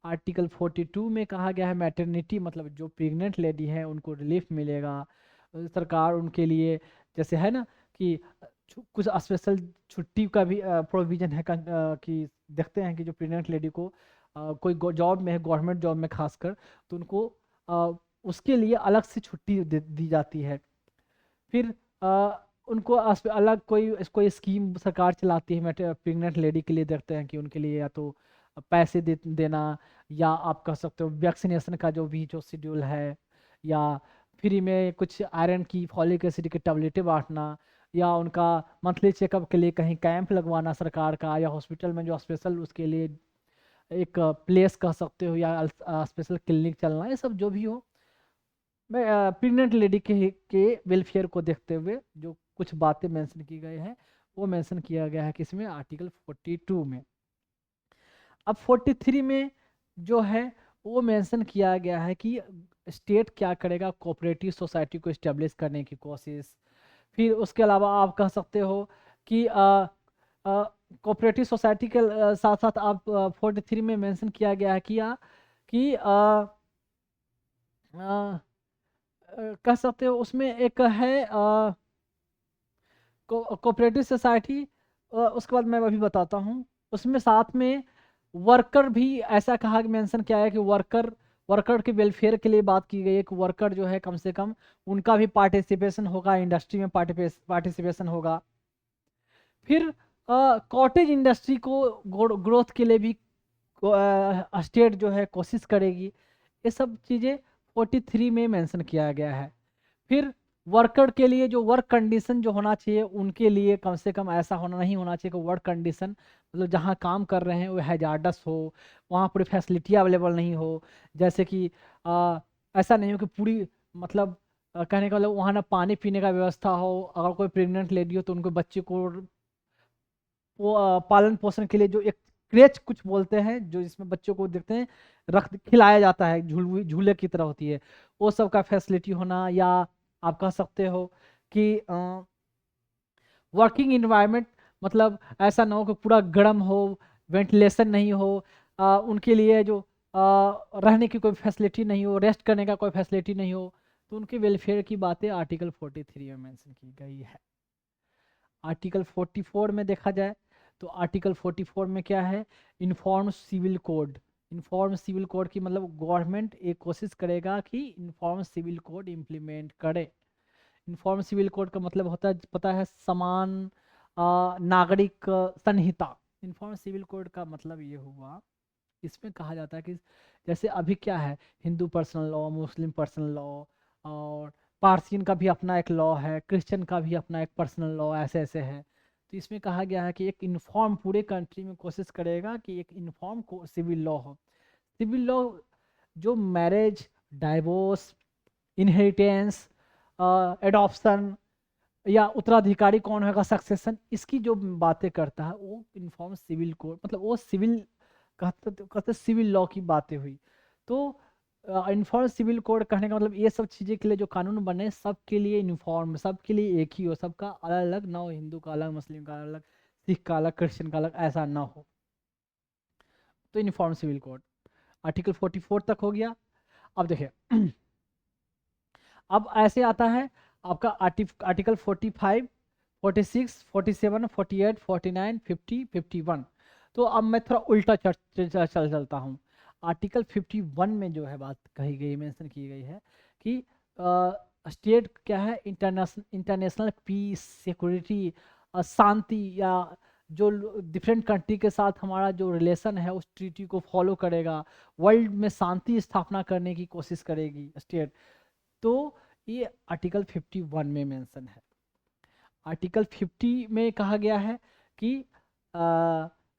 [SPEAKER 1] आर्टिकल 42 में कहा गया है मैटरनिटी, मतलब जो प्रेग्नेंट लेडी है उनको रिलीफ मिलेगा। सरकार उनके लिए जैसे है ना कि कुछ स्पेशल छुट्टी का भी प्रोविजन है कि देखते हैं कि जो प्रेग्नेंट लेडी को कोई जॉब में है, गवर्नमेंट जॉब में खासकर, तो उनको उसके लिए अलग से छुट्टी दी जाती है। फिर उनको अलग कोई स्कीम सरकार चलाती है प्रेग्नेंट लेडी के लिए, देखते हैं कि उनके लिए या तो पैसे देना, या आप कह सकते हो वैक्सीनेशन का जो शेड्यूल है, या फ्री में कुछ आयरन की, फॉलिक एसिड की टैबलेटें बांटना, या उनका मंथली चेकअप के लिए कहीं कैंप लगवाना सरकार का, या हॉस्पिटल में जो स्पेशल उसके लिए एक प्लेस कह सकते हो, या स्पेशल क्लिनिक चलना, ये सब जो भी हो, मैं प्रेग्नेंट लेडी के वेलफेयर को देखते हुए जो कुछ बातें मेंशन की गई हैं वो मेंशन किया गया है किसमें, आर्टिकल 42 में। अब 43 में जो है वो मेंशन किया गया है कि स्टेट क्या करेगा, कोऑपरेटिव सोसाइटी को इस्टेब्लिश करने की कोशिश। फिर उसके अलावा आप कह सकते हो कि कोऑपरेटिव सोसाइटी के साथ साथ आप 43 में मेंशन किया गया है कि कह सकते हो उसमें एक है कोऑपरेटिव सोसाइटी, उसके बाद मैं अभी बताता हूँ। उसमें साथ में वर्कर भी ऐसा कहा, मेंशन किया है कि वर्कर के वेलफेयर के लिए बात की गई है कि वर्कर जो है कम से कम उनका भी पार्टिसिपेशन होगा, इंडस्ट्री में पार्टिसिपेशन होगा। फिर कॉटेज इंडस्ट्री को ग्रोथ के लिए भी स्टेट जो है कोशिश करेगी। ये सब चीज़ें 43 में मेंशन किया गया है। फिर वर्कर के लिए जो वर्क कंडीशन जो होना चाहिए, उनके लिए कम से कम ऐसा होना नहीं होना चाहिए कि वर्क कंडीशन मतलब जहाँ काम कर रहे हैं वो हैजार्डस हो, वहाँ पूरी फैसिलिटी अवेलेबल नहीं हो, जैसे कि ऐसा नहीं हो कि पूरी मतलब कहने का मतलब वहाँ ना पानी पीने का व्यवस्था हो, अगर कोई प्रेग्नेंट लेडी हो तो उनको बच्चे को वो पालन पोषण के लिए जो एक क्रेच कुछ बोलते हैं, जो जिसमें बच्चों को देखते हैं रख खिलाया जाता है, झूले की तरह होती है, वो सब का फैसिलिटी होना। या आप कह सकते हो कि वर्किंग इन्वायरमेंट, मतलब ऐसा ना हो कि पूरा गर्म हो, वेंटिलेशन नहीं हो, उनके लिए जो रहने की कोई फैसिलिटी नहीं हो, रेस्ट करने का कोई फैसिलिटी नहीं हो, तो उनके वेलफेयर की बातें आर्टिकल 43 में मेंशन की गई है। आर्टिकल 44 में देखा जाए तो आर्टिकल 44 में क्या है, uniform civil code. Uniform civil code की मतलब गवर्नमेंट एक कोशिश करेगा कि इन्फॉर्म सिविल कोड इम्प्लीमेंट करे। इन्फॉर्म सिविल कोड का मतलब होता है, पता है, समान नागरिक संहिता। इन्फॉर्म सिविल कोड का मतलब ये हुआ, इसमें कहा जाता है कि जैसे अभी क्या है, हिंदू पर्सनल लॉ, मुस्लिम पर्सनल लॉ, और पारसियन का भी अपना एक लॉ है, क्रिश्चियन का भी अपना एक पर्सनल लॉ, ऐसे ऐसे है। तो इसमें कहा गया है कि एक इन्फॉर्म पूरे कंट्री में कोशिश करेगा कि एक इन्फॉर्म को सिविल लॉ हो। सिविल लॉ जो मैरिज, डाइवोर्स, इनहेरिटेंस, एडॉप्शन या उत्तराधिकारी कौन होगा, सक्सेशन, इसकी जो बातें करता है वो इन्फॉर्म सिविल कोड, मतलब वो सिविल कहते सिविल लॉ की बातें हुई। तो इन्फॉर्म सिविल कोड कहने का मतलब ये सब चीज़ें के लिए जो कानून बने सबके लिए यूनिफॉर्म, सबके लिए एक ही हो, सबका अलग अलग ना हो, हिंदू का अलग, मुस्लिम का अलग, सिख का अलग, क्रिश्चियन का अलग, ऐसा ना हो। तो यूनिफॉर्म सिविल कोड आर्टिकल 44 तक हो गया। अब देखिए अब ऐसे आता है आपका आर्टिकल 45, 46, 47, 48, 49, 50, 51। तो अब मैं थोड़ा उल्टा चलता हूँ। आर्टिकल 51 में जो है बात कही गई, मेंशन की गई है कि स्टेट क्या है, इंटरनेशनल पीस, सिक्योरिटी, शांति, या जो डिफरेंट कंट्री के साथ हमारा जो रिलेशन है उस ट्रीटी को फॉलो करेगा, वर्ल्ड में शांति स्थापना करने की कोशिश करेगी स्टेट। तो ये आर्टिकल 51 में मेंशन है। आर्टिकल 50 में कहा गया है कि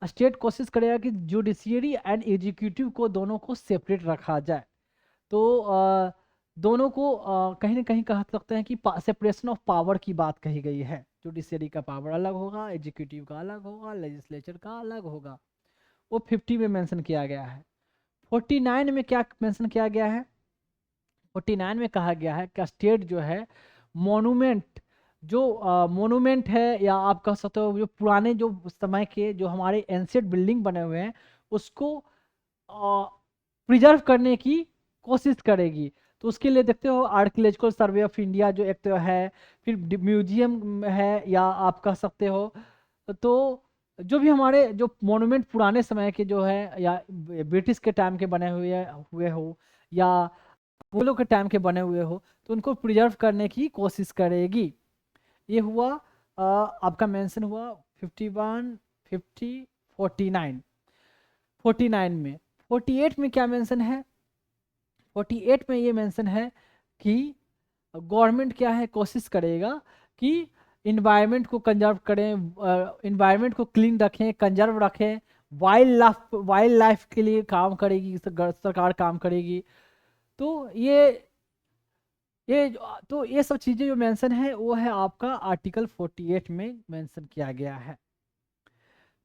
[SPEAKER 1] स्टेट कोशिश करेगा कि जुडिशियरी एंड एग्जीक्यूटिव को दोनों को सेपरेट रखा जाए। तो दोनों को कहीं ना कहीं कह सकते हैं कि सेपरेशन ऑफ पावर की बात कही गई है। जुडिशियरी का पावर अलग होगा, एग्जीक्यूटिव का अलग होगा, लेजिस्लेचर का अलग होगा। वो 50 में मेंशन किया गया है। 49 में क्या मेंशन किया गया है, 49 में कहा गया है कि स्टेट जो है मोनूमेंट, जो मोनूमेंट है, या आप कह सकते हो जो पुराने जो समय के जो हमारे एंशिएंट बिल्डिंग बने हुए हैं उसको प्रिजर्व करने की कोशिश करेगी। तो उसके लिए देखते हो आर्कियोलॉजिकल सर्वे ऑफ इंडिया जो एक तो है, फिर म्यूजियम है, या आप कह सकते हो तो जो भी हमारे जो मोनूमेंट पुराने समय के जो है, या ब्रिटिश के टाइम के बने हुए हो, या मुगलों के टाइम के बने हुए हो, तो उनको प्रिजर्व करने की कोशिश करेगी। ये हुआ आपका मेंशन हुआ 51, 50, 49। 49 में 48 में क्या मेंशन है, 48 में ये मेंशन है कि गवर्नमेंट क्या है, कोशिश करेगा कि इन्वायरमेंट को कंजर्व करें, इन्वायरमेंट को क्लीन रखें, कंजर्व रखें, वाइल्ड लाइफ के लिए काम करेगी, सरकार काम करेगी। तो ये सब चीज़ें जो मेंशन है वो है आपका आर्टिकल 48 में मेंशन किया गया है।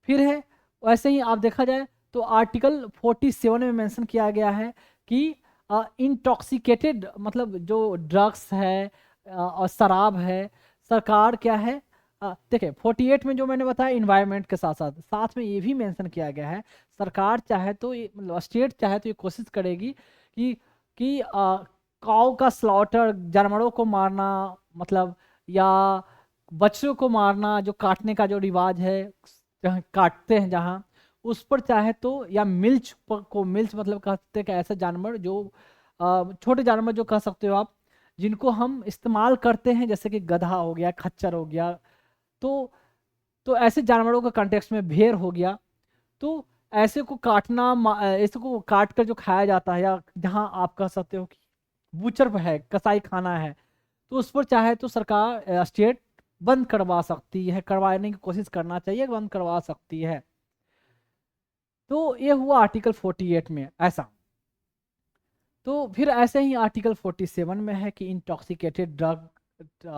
[SPEAKER 1] फिर है वैसे ही आप देखा जाए तो आर्टिकल 47 में मेंशन किया गया है कि इंटॉक्सिकेटेड मतलब जो ड्रग्स है और शराब है, सरकार क्या है, देखिए 48 में जो मैंने बताया इन्वायरमेंट के साथ साथ साथ में ये भी मेंशन किया गया है, सरकार चाहे तो मतलब स्टेट चाहे तो ये कोशिश करेगी कि काऊ का स्लॉटर, जानवरों को मारना, मतलब या बच्चों को मारना, जो काटने का जो रिवाज है, जहाँ काटते हैं जहाँ, उस पर चाहे तो, या मिल्च मतलब कहते हैं कि ऐसा जानवर जो छोटे जानवर जो कह सकते हो आप, जिनको हम इस्तेमाल करते हैं, जैसे कि गधा हो गया, खच्चर हो गया, तो ऐसे जानवरों का कंटेक्स्ट में भेड़ हो गया, तो ऐसे को काटना, ऐसे को काट कर जो खाया जाता है, या जहाँ आप कह सकते हो कि बूचर है, कसाई खाना है, तो उस पर चाहे तो सरकार स्टेट बंद करवा सकती है, करवाने की कोशिश करना चाहिए, बंद करवा सकती है। तो ये हुआ आर्टिकल 48 में ऐसा। तो फिर ऐसे ही आर्टिकल 47 में है कि इंटॉक्सिकेटेड ड्रग,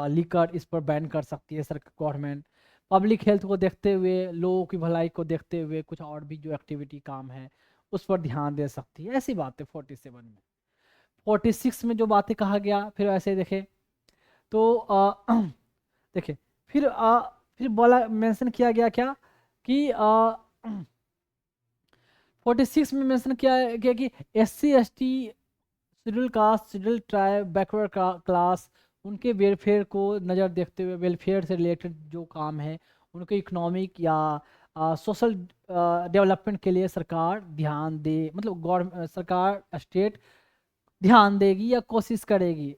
[SPEAKER 1] लिकर, इस पर बैन कर सकती है सरकार, गवर्नमेंट। पब्लिक हेल्थ को देखते हुए, लोगों की भलाई को देखते हुए कुछ और भी जो एक्टिविटी काम है उस पर ध्यान दे सकती है, ऐसी बात है 47 में। 46 में जो बातें कहा गया फिर ऐसे देखे तो देखिए फिर बोला, मेंशन किया गया क्या कि 46 में मेंशन किया गया कि SC ST schedule caste, schedule tribe, backward class, उनके वेलफेयर को नज़र देखते हुए, वेलफेयर से रिलेटेड जो काम है उनके इकोनॉमिक या सोशल डेवलपमेंट के लिए सरकार ध्यान दे, मतलब गवर्नमेंट, सरकार, स्टेट ध्यान देगी या कोशिश करेगी।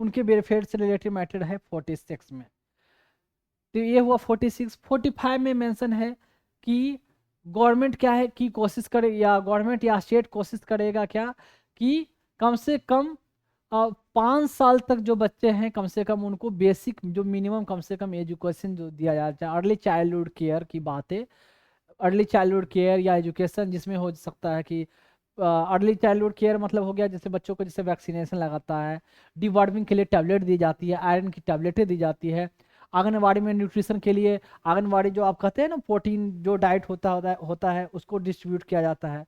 [SPEAKER 1] उनके वेलफेयर से रिलेटेड मैटर है 46 में। तो ये हुआ 46। 45 में मेंशन है कि गवर्नमेंट क्या है कि कोशिश करे, या गवर्नमेंट या स्टेट कोशिश करेगा क्या कि कम से कम 5 साल तक जो बच्चे हैं कम से कम उनको बेसिक जो मिनिमम कम से कम एजुकेशन जो दिया जाता है, अर्ली चाइल्डहुड केयर की बात है। अर्ली चाइल्डहुड केयर या एजुकेशन जिसमें हो सकता है कि अर्ली चाइल्डहुड केयर मतलब हो गया जैसे बच्चों को जैसे वैक्सीनेशन लगाता है, डीवर्मिंग के लिए टैबलेट दी जाती है, आयरन की टैबलेटें दी जाती है, आंगनवाड़ी में न्यूट्रिशन के लिए आंगनवाड़ी जो आप कहते हैं ना प्रोटीन जो डाइट होता है उसको डिस्ट्रीब्यूट किया जाता है।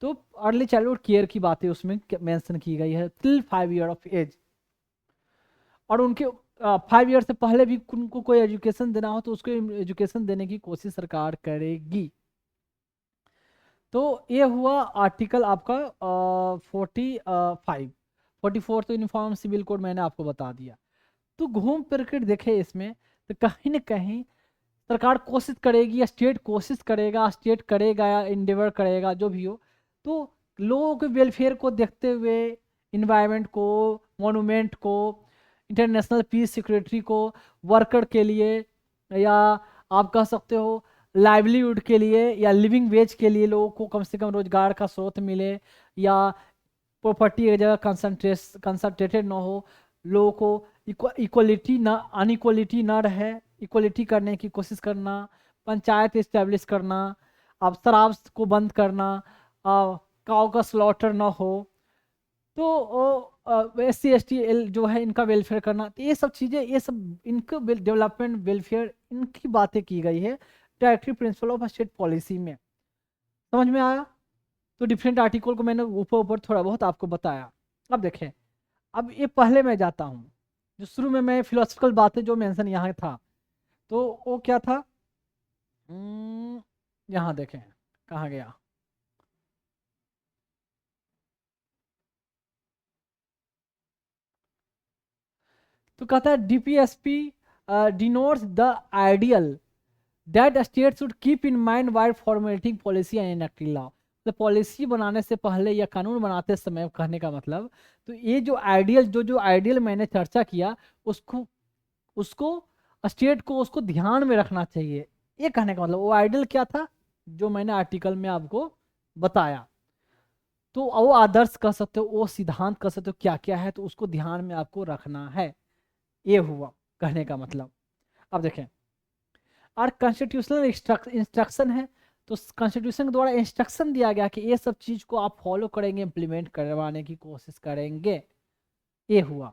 [SPEAKER 1] तो अर्ली चाइल्डहुड केयर की बातें उसमें मेंशन की गई है टिल 5 ईयर ऑफ एज। और उनके 5 ईयर से पहले भी उनको कोई एजुकेशन देना हो तो उसको एजुकेशन देने की कोशिश सरकार करेगी। तो ये हुआ आर्टिकल आपका 45। 44 तो यूनिफॉर्म सिविल कोड मैंने आपको बता दिया। तो घूम फिर कर देखे इसमें तो कहीं ना कहीं सरकार कोशिश करेगी या स्टेट कोशिश करेगा, स्टेट करेगा या इंडेवर करेगा जो भी हो, तो लोगों के वेलफेयर को देखते हुए, इन्वायरमेंट को, मोनूमेंट को, इंटरनेशनल पीस सिक्योरिटी को, वर्कर के लिए, या आप कह सकते हो लाइवलीहुड के लिए या लिविंग वेज के लिए लोगों को कम से कम रोजगार का स्रोत मिले, या प्रॉपर्टी एक जगह कंसंट्रेटेड ना हो, लोगों को इक्वलिटी ना अनइक्वलिटी ना रहे, इक्वलिटी करने की कोशिश करना, पंचायत इस्टेब्लिश करना, अब शराब को बंद करना, काऊ का स्लॉटर ना हो, तो SC ST जो है इनका वेलफेयर करना, तो ये सब चीज़ें, ये सब इनके डेवलपमेंट वेलफेयर इनकी बातें की गई है directive principle of state policy में। समझ में आया? तो डिफरेंट आर्टिकल को मैंने ऊपर ऊपर थोड़ा बहुत आपको बताया। अब देखें, अब ये पहले मैं जाता हूँ जो शुरू में मैं फिलोसफिकल बातें जो मेंशन यहाँ था, तो वो क्या था, यहाँ देखें कहाँ गया। तो कहता है DPSP denotes the ideal that state should keep in mind while formulating policy and enacting law. तो पॉलिसी बनाने से पहले या कानून बनाते समय कहने का मतलब, तो ये जो आइडियल जो आइडियल मैंने चर्चा किया उसको उसको स्टेट को उसको ध्यान में रखना चाहिए। ये कहने का मतलब वो आइडियल क्या था जो मैंने आर्टिकल में आपको बताया। तो वो आदर्श कह सकते हो, वो सिद्धांत कह सकते हो, क्या क्या है तो उसको ध्यान में आपको रखना है। ये हुआ कहने का मतलब। अब देखें, और कॉन्स्टिट्यूशनल इंस्ट्रक्शन है, तो कॉन्स्टिट्यूशन के द्वारा इंस्ट्रक्शन दिया गया कि ये सब चीज को आप फॉलो करेंगे, इंप्लीमेंट करवाने की कोशिश करेंगे। ये हुआ।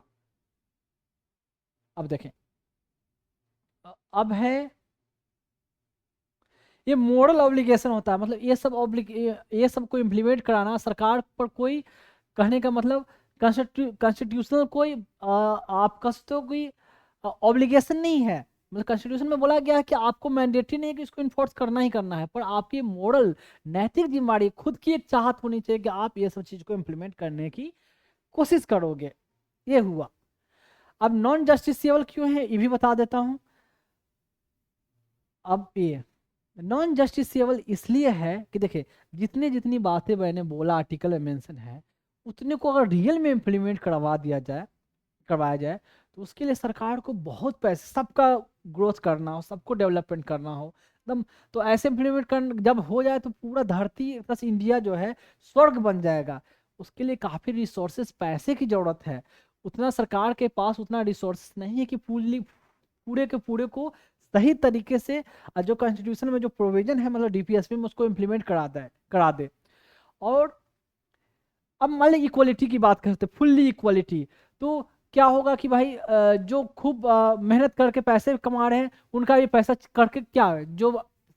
[SPEAKER 1] अब देखें, अब है ये मॉरल ऑब्लिगेशन होता है, मतलब ये सब को इम्प्लीमेंट कराना सरकार पर कोई, कहने का मतलब कॉन्स्टिट्यूशनल कोई आप कह सकते हो कोई ऑब्लिगेशन नहीं है। मतलब कॉन्स्टिट्यूशन में बोला गया है कि आपको मैंडेटरी नहीं है कि इसको इन्फोर्स करना ही करना है, पर आपकी मोरल नैतिक जिम्मेदारी खुद की एक चाहत होनी चाहिए कि आप ये सब चीज को इम्प्लीमेंट करने की कोशिश करोगे। ये हुआ। अब नॉन जस्टिसेबल क्यों है ये भी बता देता हूं। अब ये नॉन जस्टिसेबल इसलिए है कि देखिए, जितनी जितनी बातें मैंने बोला आर्टिकल में मेंशन है, उतने को अगर रियल में इम्प्लीमेंट करवाया जाए तो उसके लिए सरकार को बहुत पैसे, सबका ग्रोथ करना हो, सबको डेवलपमेंट करना हो एकदम, तो ऐसे इम्प्लीमेंट कर जब हो जाए तो पूरा धरती प्लस इंडिया जो है स्वर्ग बन जाएगा। उसके लिए काफ़ी रिसोर्सेज, पैसे की ज़रूरत है। उतना सरकार के पास उतना रिसोर्स नहीं है कि पूरे के पूरे को सही तरीके से जो कॉन्स्टिट्यूशन में जो प्रोविजन है मतलब DPSP में उसको इम्प्लीमेंट करा दे। और अब मान ली इक्वलिटी की बात करते, फुल्ली इक्वलिटी, तो क्या होगा कि भाई जो खूब मेहनत करके पैसे कमा रहे हैं उनका ये पैसा करके क्या है, जो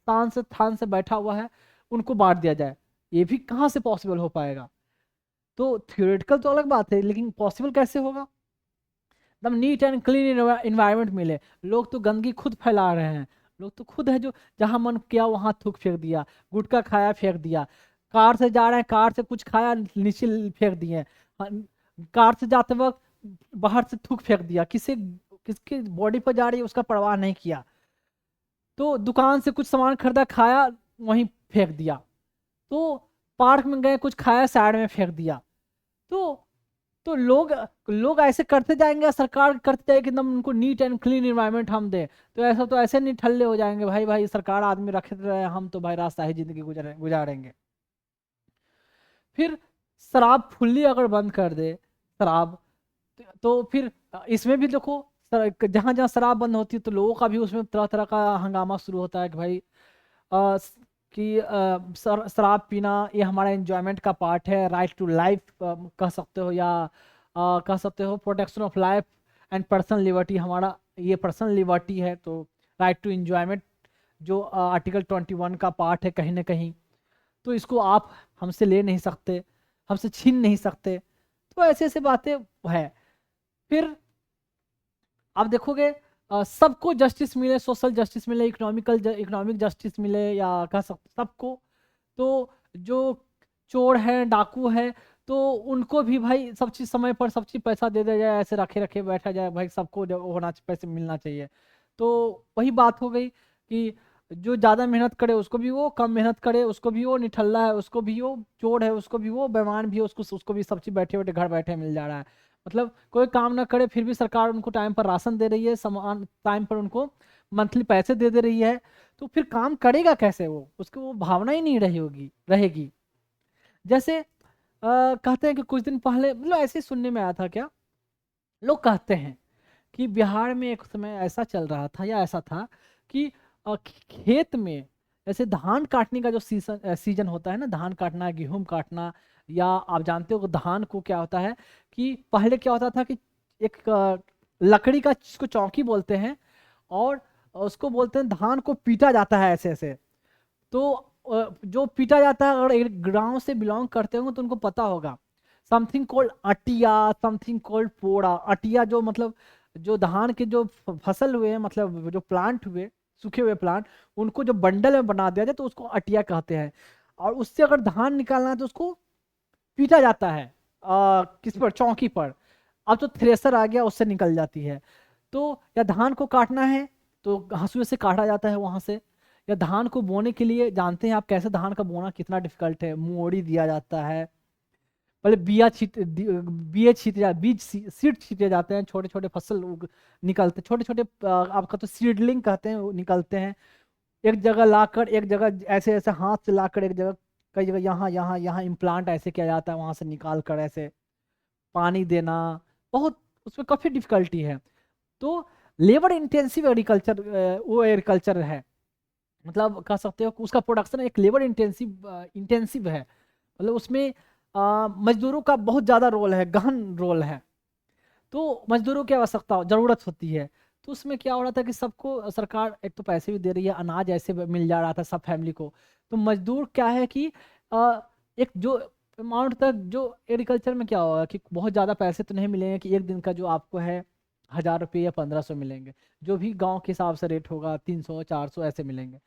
[SPEAKER 1] थान से बैठा हुआ है उनको बांट दिया जाए, ये भी कहाँ से पॉसिबल हो पाएगा। तो थियोरेटिकल तो अलग बात है, लेकिन पॉसिबल कैसे होगा। एकदम नीट एंड क्लीन इन्वायरमेंट मिले। लोग तो गंदगी खुद फैला रहे हैं, लोग तो खुद है जो जहां मन किया वहां थूक फेंक दिया, गुटखा खाया फेंक दिया, कार से जा रहे हैं कार से कुछ खाया नीचे फेंक दिए, कार से जाते वक्त बाहर से थूक फेंक दिया, किसके बॉडी पर जा रही है उसका परवाह नहीं किया। तो दुकान से कुछ सामान खरीदा, खाया, वहीं फेंक दिया। तो पार्क में गए, कुछ खाया, साइड में फेंक दिया। तो तो लोग ऐसे करते जाएंगे, सरकार करते जाएगी एकदम उनको नीट एंड क्लीन इन्वायरमेंट हम दें, तो ऐसे नहीं ठल्ले हो जाएंगे भाई। भाई सरकार आदमी रखे रहे, हम तो भाई रास्ता ही जिंदगी गुजारेंगे। फिर शराब फुल्ली अगर बंद कर दे शराब, तो फिर इसमें भी देखो, जहां जहां शराब बंद होती है तो लोगों का भी उसमें तरह तरह का हंगामा शुरू होता है कि भाई अ, स- कि शराब पीना ये हमारा एंजॉयमेंट का पार्ट है, राइट टू लाइफ कह सकते हो, या कह सकते हो protection of life and personal liberty, हमारा ये पर्सनल लिबर्टी है। तो राइट टू एंजॉयमेंट जो आर्टिकल 21 का पार्ट है कहीं ना कहीं, तो इसको आप हमसे ले नहीं सकते, हमसे छीन नहीं सकते। तो ऐसे ऐसे बातें है। फिर आप देखोगे सबको जस्टिस मिले, सोशल जस्टिस मिले, इकोनॉमिक जस्टिस मिले, या कह सकते सबको। तो जो चोर है, डाकू है, तो उनको भी भाई सब चीज़ समय पर सब चीज़ पैसा दे दिया जाए, ऐसे रखे रखे बैठा जाए, भाई सबको होना पैसे मिलना चाहिए। तो वही बात हो गई कि जो ज़्यादा मेहनत करे उसको भी वो, कम मेहनत करे उसको भी वो, निठल्ला है उसको भी वो, चोर है उसको भी वो, बेईमान भी है उसको भी सब चीज़ बैठे बैठे घर बैठे मिल जा रहा है। मतलब कोई काम ना करे फिर भी सरकार उनको टाइम पर राशन दे रही है, सामान टाइम पर उनको मंथली पैसे दे रही है। तो फिर काम करेगा कैसे वो, उसको वो भावना ही नहीं रहेगी। जैसे कहते हैं कि कुछ दिन पहले, मतलब ऐसे ही सुनने में आया था, क्या लोग कहते हैं कि बिहार में एक समय ऐसा चल रहा था या ऐसा था कि खेत में जैसे धान काटने का जो सीजन होता है ना, धान काटना, गेहूं काटना, या आप जानते हो कि धान को क्या होता है कि पहले क्या होता था कि एक लकड़ी का जिसको चौकी बोलते हैं, और उसको बोलते हैं, धान को पीटा जाता है ऐसे ऐसे। तो जो पीटा जाता है, अगर एक गांव से बिलोंग करते होंगे तो उनको पता होगा, समथिंग कॉल्ड अटिया, समथिंग कॉल्ड पोड़ा। अटिया जो मतलब जो धान के जो फसल हुए हैं, मतलब जो प्लांट हुए, सूखे हुए प्लांट, उनको जो बंडल में बना दिया जाए तो उसको अटिया कहते हैं। और उससे अगर धान निकालना है तो उसको पीटा जाता है, किस पर, चौकी पर। अब तो थ्रेसर आ गया, उससे निकल जाती है। तो या धान को काटना है तो हंसुए से काटा जाता है वहां से, या धान को बोने के लिए जानते हैं आप कैसे धान का बोना कितना डिफिकल्ट है, मोड़ी दिया जाता है, पहले बीज सीड छीटे जाते हैं, छोटे छोटे फसल निकलते, छोटे छोटे आपका तो सीडलिंग कहते हैं, वो निकलते हैं। एक जगह लाकर, एक जगह ऐसे ऐसे हाथ से लाकर, एक जगह, कई जगह यहाँ यहाँ यहाँ इम्प्लांट ऐसे किया जाता है, वहां से निकाल कर ऐसे पानी देना, बहुत उसमें काफी डिफिकल्टी है। तो लेबर इंटेंसिव एग्रीकल्चर, वो एग्रीकल्चर है, मतलब कह सकते हो कि उसका प्रोडक्शन एक लेबर इंटेंसिव है। मतलब उसमें मजदूरों का बहुत ज़्यादा रोल है, गहन रोल है। तो मजदूरों की आवश्यकता जरूरत होती है। तो उसमें क्या हो रहा था कि सबको सरकार एक तो पैसे भी दे रही है, अनाज ऐसे मिल जा रहा था सब फैमिली को। तो मजदूर क्या है कि एक जो अमाउंट तक जो एग्रीकल्चर में क्या होगा कि बहुत ज़्यादा पैसे तो नहीं मिलेंगे कि एक दिन का जो आपको है 1000 रुपये या 1500 मिलेंगे, जो भी गांव के हिसाब से रेट होगा 300 400 ऐसे मिलेंगे,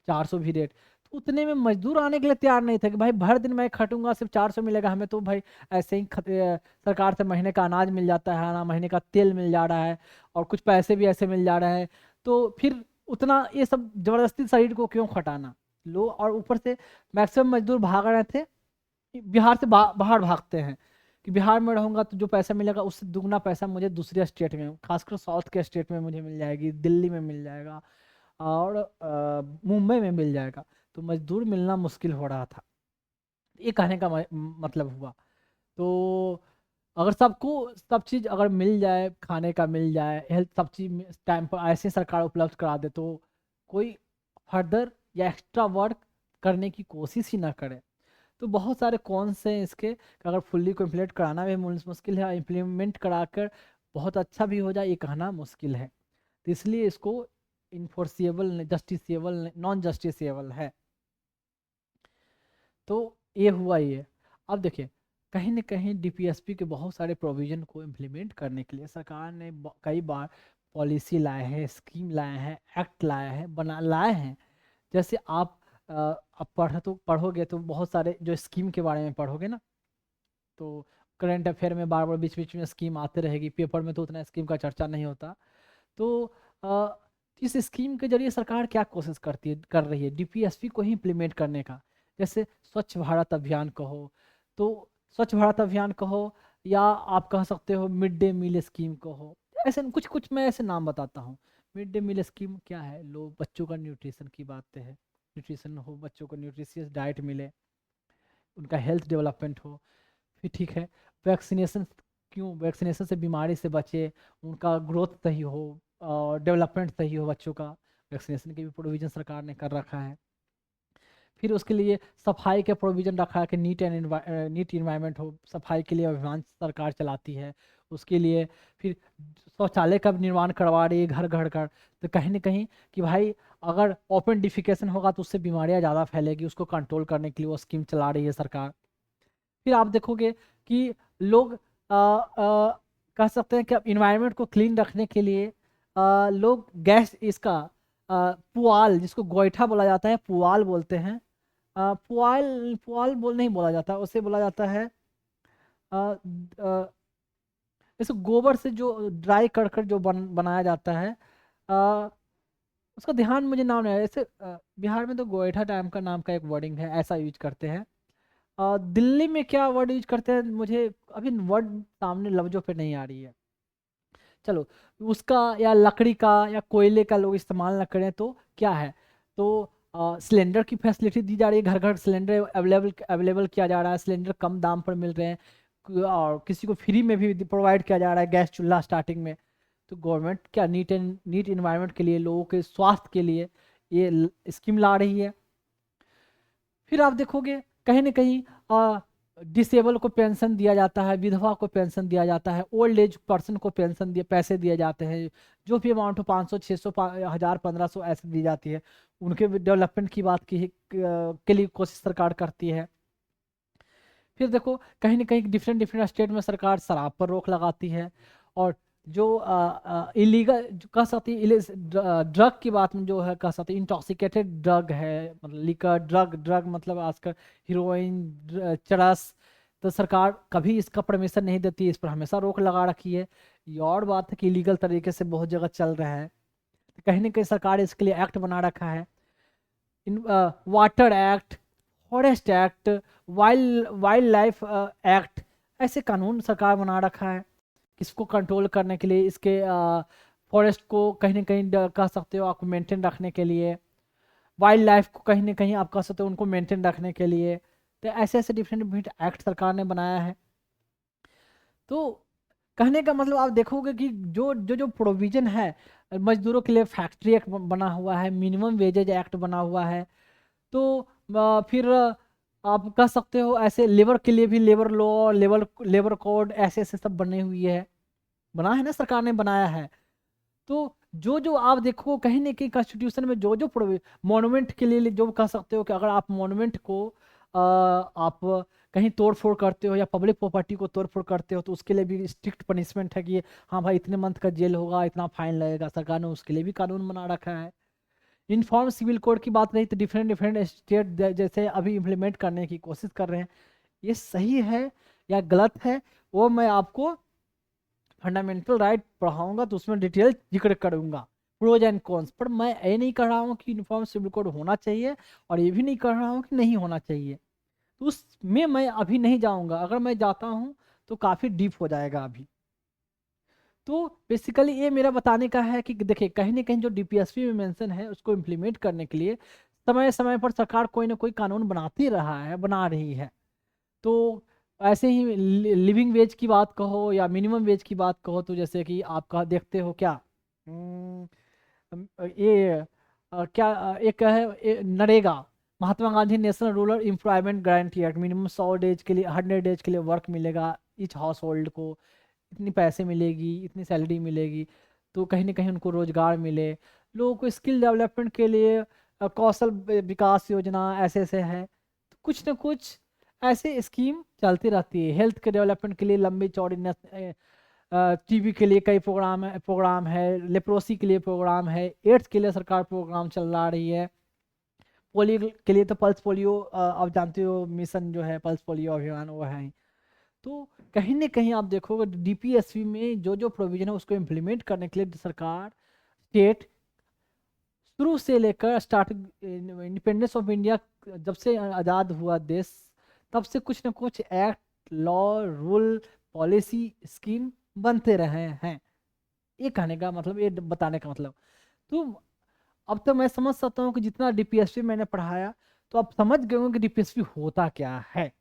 [SPEAKER 1] 400 भी रेट। तो उतने में मजदूर आने के लिए तैयार नहीं थे कि भाई भर दिन मैं खटूंगा सिर्फ 400 मिलेगा हमें, तो भाई ऐसे ही सरकार से महीने का अनाज मिल जाता है ना, महीने का तेल मिल जा रहा है, और कुछ पैसे भी ऐसे मिल जा रहे हैं। तो फिर उतना ये सब जबरदस्ती शरीर को क्यों खटाना। लो, और ऊपर से मैक्सिमम मजदूर भाग रहे थे, बिहार से बाहर भागते हैं कि बिहार में रहूंगा तो जो पैसा मिलेगा उससे दुगना पैसा मुझे दूसरे स्टेट में, खासकर साउथ के स्टेट में मुझे मिल जाएगी, दिल्ली में मिल जाएगा, और मुंबई में मिल जाएगा। तो मजदूर मिलना मुश्किल हो रहा था, ये कहने का मतलब हुआ। तो अगर सबको सब चीज़ अगर मिल जाए, खाने का मिल जाए, हेल्थ सब चीज़ टाइम पर ऐसे सरकार उपलब्ध करा दे, तो कोई फर्दर या एक्स्ट्रा वर्क करने की कोशिश ही ना करे। तो बहुत सारे कॉन्स हैं इसके कि अगर फुल्ली कंप्लीट कराना भी मुश्किल है, इम्प्लीमेंट कराकर बहुत अच्छा भी हो जाए ये कहना मुश्किल है। तो इसलिए इसको इन्फोर्सिएबल, जस्टिसेबल, नॉन जस्टिसेबल है। तो ये हुआ ये। अब देखिए, कहीं ना कहीं डीपीएसपी के बहुत सारे प्रोविजन को इम्प्लीमेंट करने के लिए सरकार ने कई बार पॉलिसी लाए हैं, स्कीम लाए हैं, एक्ट लाए हैं, लाए हैं। जैसे आप पढ़ोगे तो बहुत सारे जो स्कीम के बारे में पढ़ोगे ना, तो करंट अफेयर में बार बार बीच बीच में स्कीम आते रहेगी, पेपर में तो उतना स्कीम का चर्चा नहीं होता। तो अ, इस स्कीम के जरिए सरकार क्या कोशिश कर रही है डीपीएसपी को ही इम्प्लीमेंट करने का। जैसे स्वच्छ भारत अभियान कहो, तो स्वच्छ भारत अभियान कहो, या आप कह सकते हो मिड डे मील स्कीम कहो। ऐसे कुछ कुछ मैं ऐसे नाम बताता हूँ। मिड डे मील स्कीम क्या है, लोग बच्चों का न्यूट्रिशन की बात है, न्यूट्रिशन हो, बच्चों को न्यूट्रिशियस डाइट मिले, उनका हेल्थ डेवलपमेंट हो। फिर ठीक है, वैक्सीनेशन, क्यों वैक्सीनेशन से बीमारी से बचे, उनका ग्रोथ सही हो और डेवलपमेंट सही हो बच्चों का, वैक्सीनेशन के भी प्रोविज़न सरकार ने कर रखा है। फिर उसके लिए सफाई के प्रोविज़न रखा है कि नीट इन्वायरमेंट हो, सफाई के लिए अभियान सरकार चलाती है उसके लिए। फिर शौचालय का निर्माण करवा रही है घर घर कर, तो कहीं ना कहीं कि भाई अगर ओपन डिफिकेशन होगा तो उससे बीमारियां ज़्यादा फैलेगी, उसको कंट्रोल करने के लिए वो स्कीम चला रही है सरकार। फिर आप देखोगे कि लोग कह सकते हैं कि अब इन्वायरमेंट को क्लीन रखने के लिए लोग गैस इसका पुआल, जिसको गोईठा बोला जाता है, पुआल बोलते हैं। पुआल पुआल बोल नहीं बोला जाता, उसे बोला जाता है अ, अ, इसको गोबर से जो ड्राई कर कर जो बनाया जाता है। अ, उसका ध्यान मुझे नाम नहीं है ऐसे। बिहार में तो गोईठा टाइम का नाम का एक वर्डिंग है, ऐसा यूज करते हैं। दिल्ली में क्या वर्ड यूज करते हैं, मुझे अभी वर्ड सामने लफ्जों पे नहीं आ रही है। चलो, उसका या लकड़ी का या कोयले का लोग इस्तेमाल ना करें तो क्या है, तो सिलेंडर की फैसिलिटी दी जा रही है, घर घर सिलेंडर अवेलेबल किया जा रहा है, सिलेंडर कम दाम पर मिल रहे हैं, और किसी को फ्री में भी प्रोवाइड किया जा रहा है गैस चूल्हा स्टार्टिंग में। तो गवर्नमेंट क्या नीट इन्वायरमेंट के लिए, लोगों के स्वास्थ्य के लिए ये स्कीम ला रही है। फिर आप देखोगे कहीं ना कहीं डिसेबल को पेंशन दिया जाता है, विधवा को पेंशन दिया जाता है, ओल्ड एज पर्सन को पेंशन दिए पैसे दिए जाते हैं, जो भी अमाउंट हो 500 600 1000 1500 ऐसे दी जाती है। उनके डेवलपमेंट की बात के लिए कोशिश सरकार करती है। फिर देखो कहीं ना कहीं डिफरेंट डिफरेंट स्टेट में सरकार शराब पर रोक लगाती है, और जो इलीगल कह सकती है ड्रग की बात में जो है कह सकती है इंटॉक्सिकेटेड ड्रग है, मतलब लिकर ड्रग, ड्रग मतलब आजकल हीरोइन, चरस, तो सरकार कभी इसका परमिशन नहीं देती, इस पर हमेशा रोक लगा रखी है। ये और बात है कि इलीगल तरीके से बहुत जगह चल रहा है, तो कहीं ना कहीं सरकार इसके लिए एक्ट बना रखा है। In water act, forest act, wild life act, ऐसे कानून सरकार बना रखा है इसको कंट्रोल करने के लिए, इसके फॉरेस्ट को कहीं ना कहीं कह सकते हो आपको मेंटेन रखने के लिए, वाइल्ड लाइफ को कहीं ना कहीं आप कह सकते हो उनको मेंटेन रखने के लिए। तो ऐसे ऐसे डिफरेंट डिफरेंट एक्ट सरकार ने बनाया है। तो कहने का मतलब आप देखोगे कि जो जो जो प्रोविजन है, मजदूरों के लिए फैक्ट्री एक्ट बना हुआ है, मिनिमम वेजेज एक्ट बना हुआ है। तो फिर आप कह सकते हो ऐसे लेबर के लिए भी लेबर लॉ, लेबर कोड, ऐसे ऐसे सब बने हुई है, बना है ना, सरकार ने बनाया है। तो जो जो आप देखो कहीं ना कहीं कॉन्स्टिट्यूशन में जो जो मॉन्यूमेंट के लिए जो कह सकते हो कि अगर आप मॉन्यूमेंट को आप कहीं तोड़ फोड़ करते हो या पब्लिक प्रॉपर्टी को तोड़ फोड़ करते हो तो उसके लिए भी स्ट्रिक्ट पनिशमेंट है कि हाँ भाई इतने मंथ का जेल होगा, इतना फाइन लगेगा, सरकार ने उसके लिए भी कानून बना रखा है। यूनिफॉर्म सिविल कोड की बात रही तो डिफरेंट डिफरेंट स्टेट जैसे अभी इम्प्लीमेंट करने की कोशिश कर रहे हैं। ये सही है या गलत है वो मैं आपको फंडामेंटल राइट पढ़ाऊंगा तो उसमें डिटेल जिक्र करूंगा, प्रोज एंड कॉन्स, पर मैं ये नहीं कह रहा हूँ कि यूनिफॉर्म सिविल कोड होना चाहिए और ये भी नहीं कह रहा हूँ कि नहीं होना चाहिए। तो उसमें मैं अभी नहीं जाऊंगा, अगर मैं जाता हूँ तो काफ़ी डीप हो जाएगा अभी। तो बेसिकली ये मेरा बताने का है कि देखिए कहीं ना कहीं जो डीपीएसपी में मेंशन है उसको इम्प्लीमेंट करने के लिए समय समय पर सरकार कोई ना कोई कानून बनाती रहा है, बना रही है। तो ऐसे ही लिविंग वेज की बात कहो या मिनिमम वेज की बात कहो, तो जैसे कि आप कहा देखते हो क्या, हम्म, ये क्या एक है NREGA, Mahatma Gandhi national rural employment guarantee act, minimum 100 days के लिए, 100 डेज के लिए वर्क मिलेगा ईच हाउस होल्ड को, इतनी पैसे मिलेगी, इतनी सैलरी मिलेगी, तो कहीं ना कहीं उनको रोजगार मिले। लोगों को स्किल डेवलपमेंट के लिए कौशल विकास योजना ऐसे ऐसे है, तो कुछ ना कुछ ऐसे स्कीम चलती रहती है। हेल्थ के डेवलपमेंट के लिए लंबी चौड़ी टीबी के लिए कई प्रोग्राम है, लेप्रोसी के लिए प्रोग्राम है, एड्स के लिए सरकार प्रोग्राम चला रही है, पोलियो के लिए तो पल्स पोलियो आप जानते हो मिशन जो है, पल्स पोलियो अभियान वो है। तो कहीं ना कहीं आप देखोगे डीपीएसपी में जो जो प्रोविजन है उसको इम्प्लीमेंट करने के लिए सरकार, स्टेट, शुरू से लेकर स्टार्ट इंडिपेंडेंस ऑफ इंडिया, जब से आज़ाद हुआ देश, तब से कुछ ना कुछ act, law, rule, policy, scheme बनते रहे हैं। ये कहने का मतलब, ये बताने का मतलब। तो अब तो मैं समझ सकता हूँ कि जितना डीपीएसपी मैंने पढ़ाया, तो आप समझ गए होंगे कि डीपीएसपी होता क्या है।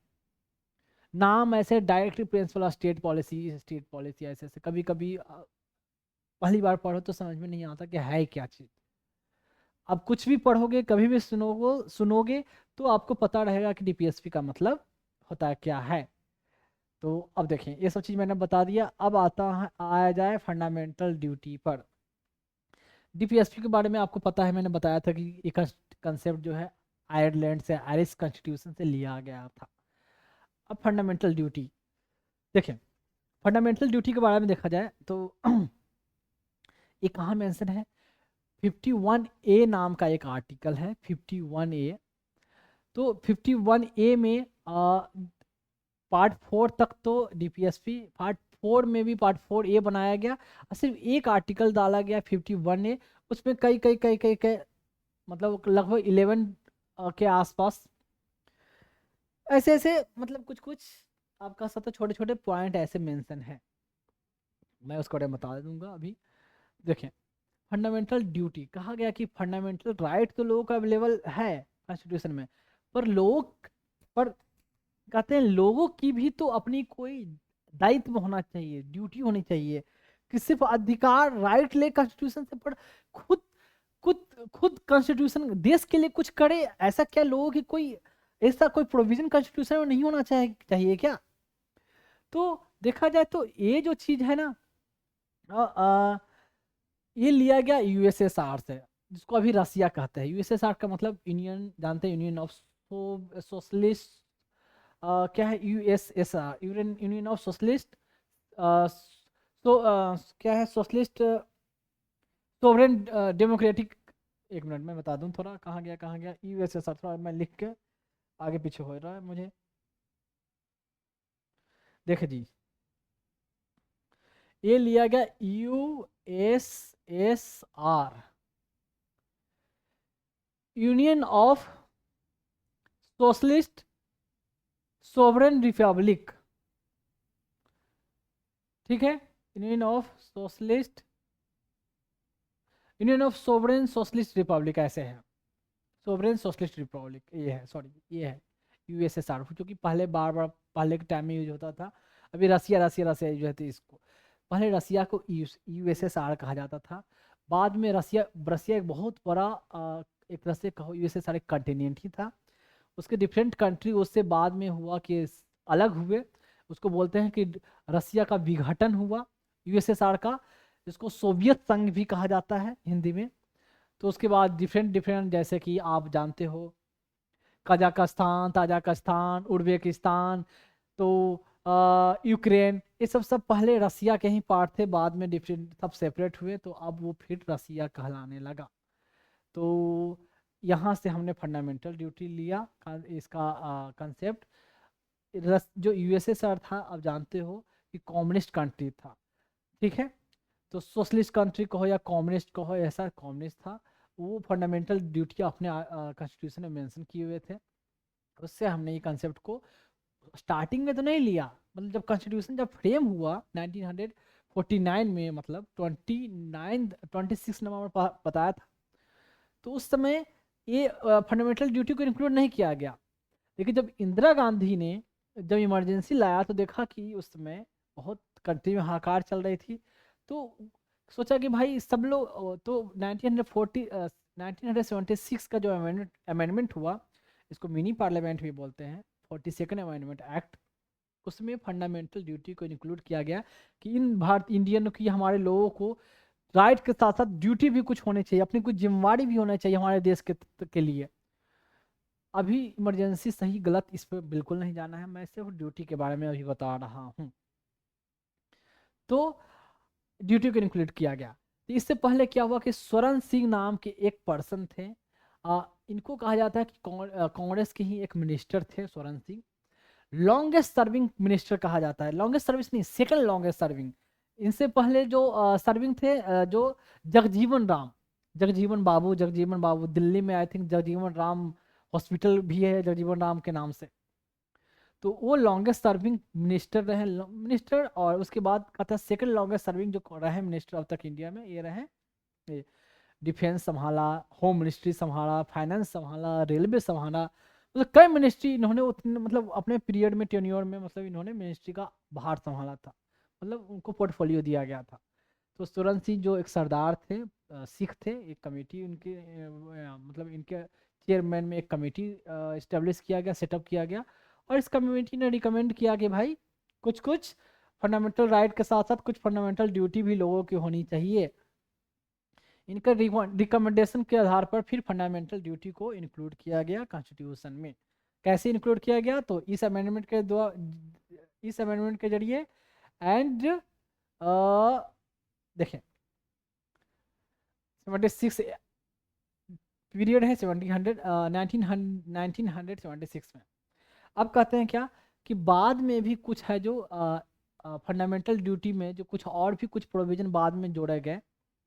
[SPEAKER 1] नाम ऐसे directly principle of state policy ऐसे ऐसे, कभी कभी पहली बार पढ़ो तो समझ में नहीं आता कि है क्या चीज़। अब कुछ भी पढ़ोगे, कभी भी सुनोगे सुनोगे तो आपको पता रहेगा कि डीपीएसपी का मतलब होता क्या है। तो अब देखें, ये सब चीज़ मैंने बता दिया। अब आता है, आया जाए फंडामेंटल ड्यूटी पर। डीपीएसपी के बारे में आपको पता है, मैंने बताया था कि एक कंसेप्ट जो है आयरलैंड से, आयरिश कॉन्स्टिट्यूशन से लिया गया था। अब फंडामेंटल ड्यूटी देखें, फंडामेंटल ड्यूटी के बारे में देखा जाए तो ये कहाँ मेंशन है, 51A नाम का एक आर्टिकल है, 51A। तो 51A में पार्ट 4 तक तो डीपीएसपी, पार्ट 4 में भी पार्ट 4A बनाया गया, और सिर्फ एक आर्टिकल डाला गया 51A। उसमें कई कई कई कई कई मतलब लगभग 11 के आसपास ऐसे ऐसे, मतलब कुछ कुछ आप कह सकते हो छोटे छोटे पॉइंट ऐसे मेंशन है। मैं उसको बारे में बता दूंगा अभी। देखें, फंडामेंटल ड्यूटी कहा गया कि फंडामेंटल राइट तो लोगों का अवेलेबल है कॉन्स्टिट्यूशन में, पर लोग, पर कहते हैं लोगों की भी तो अपनी कोई दायित्व होना चाहिए, ड्यूटी होनी चाहिए, कि सिर्फ अधिकार राइट ले कॉन्स्टिट्यूशन से, पर खुद खुद खुद कॉन्स्टिट्यूशन देश के लिए कुछ करे। ऐसा क्या लोगों की कोई ऐसा कोई प्रोविजन कॉन्स्टिट्यूशन में नहीं होना चाहिए क्या? तो देखा जाए तो ये जो चीज है ना, ये लिया गया यूएसएसआर से, जिसको अभी रसिया कहते हैं। यूएसएसआर का मतलब यूनियन, जानते हैं, यूनियन ऑफ सोशलिस्ट, क्या है यूएसएसआर, यूनियन ऑफ सोशलिस्ट, तो क्या है, सोशलिस्ट सोवरेन डेमोक्रेटिक। एक मिनट में बता दूं, थोड़ा कहाँ गया यूएसएसआर, थोड़ा मैं लिख के आगे पीछे हो रहा है मुझे। देखे जी, ये लिया गया USSR, union of socialist sovereign Republic, ठीक है, union of socialist, union of sovereign socialist Republic ऐसे है, सोवरेन सोशलिस्ट रिपब्लिक ये है, सॉरी ये है यूएसएसआर, जो कि पहले बार बार पहले के टाइम में यूज होता था। अभी रसिया रसिया रसिया यूज होती है इसको। पहले रसिया को यूएसएसआर कहा जाता था। बाद में रसिया रसिया एक बहुत बड़ा एक तरह से कहो यूएसएसआर एक कंटिनेंट ही था। उसके डिफरेंट कंट्री उससे बाद में हुआ कि अलग हुए। उसको बोलते हैं कि रसिया का विघटन हुआ यूएसएसआर का, जिसको सोवियत संघ भी कहा जाता है हिंदी में। तो उसके बाद डिफरेंट डिफरेंट, जैसे कि आप जानते हो कजाकिस्तान, ताजिकिस्तान, उज्बेकिस्तान, तो यूक्रेन, ये सब सब पहले रसिया के ही पार्ट थे, बाद में डिफरेंट सब सेपरेट हुए, तो अब वो फिर रसिया कहलाने लगा। तो यहाँ से हमने फंडामेंटल ड्यूटी लिया, इसका कंसेप्ट। जो यूएसएसआर था, आप जानते हो कि कम्युनिस्ट कंट्री था, ठीक है। तो सोशलिस्ट कंट्री कहो या कम्युनिस्ट कहो, ऐसा कम्युनिस्ट था। वो फंडामेंटल ड्यूटी अपने कॉन्स्टिट्यूशन में मेंशन किए हुए थे। उससे हमने ये कंसेप्ट को स्टार्टिंग में तो नहीं लिया, मतलब जब कॉन्स्टिट्यूशन जब फ्रेम हुआ 1949 में, मतलब 26 नवंबर बताया था, तो उस समय ये फंडामेंटल ड्यूटी को इंक्लूड नहीं किया गया। लेकिन जब इंदिरा गांधी ने जब इमरजेंसी लाया, तो देखा कि उस समय बहुत कंट्री में हाहाकार चल रही थी, तो सोचा कि भाई सब लोग, तो 1976 का जो अमेंडमेंट हुआ, इसको मिनी पार्लियामेंट भी बोलते हैं, 42nd अमेंडमेंट एक्ट, उसमें फंडामेंटल ड्यूटी को इंक्लूड किया गया कि इन भारत इंडियन की, हमारे लोगों को राइट के साथ साथ ड्यूटी भी कुछ होनी चाहिए, अपनी कुछ जिम्मेवारी भी होना चाहिए हमारे देश के लिए। अभी इमरजेंसी सही गलत इस पर बिल्कुल नहीं जाना है, मैं सिर्फ ड्यूटी के बारे में अभी बता रहा हूँ। तो ड्यूटी को इंक्लूड किया गया। तो इससे पहले क्या हुआ कि स्वरण सिंह नाम के एक पर्सन थे, इनको कहा जाता है कि कांग्रेस के ही एक मिनिस्टर थे Swaran Singh. Longest serving minister कहा जाता है। लॉन्गेस्ट सर्विस नहीं, सेकंड लॉन्गेस्ट सर्विंग। इनसे पहले जो सर्विंग थे जो जगजीवन राम, जगजीवन बाबू दिल्ली में I think Jagjivan Ram hospital भी है जगजीवन राम के नाम से। तो वो लॉन्गेस्ट सर्विंग मिनिस्टर रहे, मिनिस्टर। और उसके बाद कहता है सेकंड लॉन्गेस्ट सर्विंग जो रहे मिनिस्टर अब तक इंडिया में, ये रहे। ये डिफेंस संभाला, होम मिनिस्ट्री संभाला, फाइनेंस संभाला, रेलवे संभाला, मतलब कई मिनिस्ट्री इन्होंने उतने मतलब अपने पीरियड में टेन्योर में मतलब इन्होंने मिनिस्ट्री का भार संभाला था, मतलब उनको पोर्टफोलियो दिया गया था। तो सूरन सिंह जो एक सरदार थे, सिख थे, एक कमेटी उनके मतलब इनके चेयरमैन में एक कमेटी इस्टेब्लिश किया गया, सेटअप किया गया। और इस कमेटी ने रिकमेंड किया कि भाई कुछ कुछ फंडामेंटल राइट के साथ साथ कुछ फंडामेंटल ड्यूटी भी लोगों की होनी चाहिए। इनका रिकमेंडेशन के आधार पर फिर फंडामेंटल ड्यूटी को इंक्लूड किया गया कॉन्स्टिट्यूशन में। कैसे इंक्लूड किया गया? तो इस अमेंडमेंट के इस अमेंडमेंट के जरिए एंड देखें 76 पीरियड है 1976 में। अब कहते हैं क्या कि बाद में भी कुछ है जो फंडामेंटल ड्यूटी में जो कुछ और भी कुछ प्रोविजन बाद में जोड़े गए।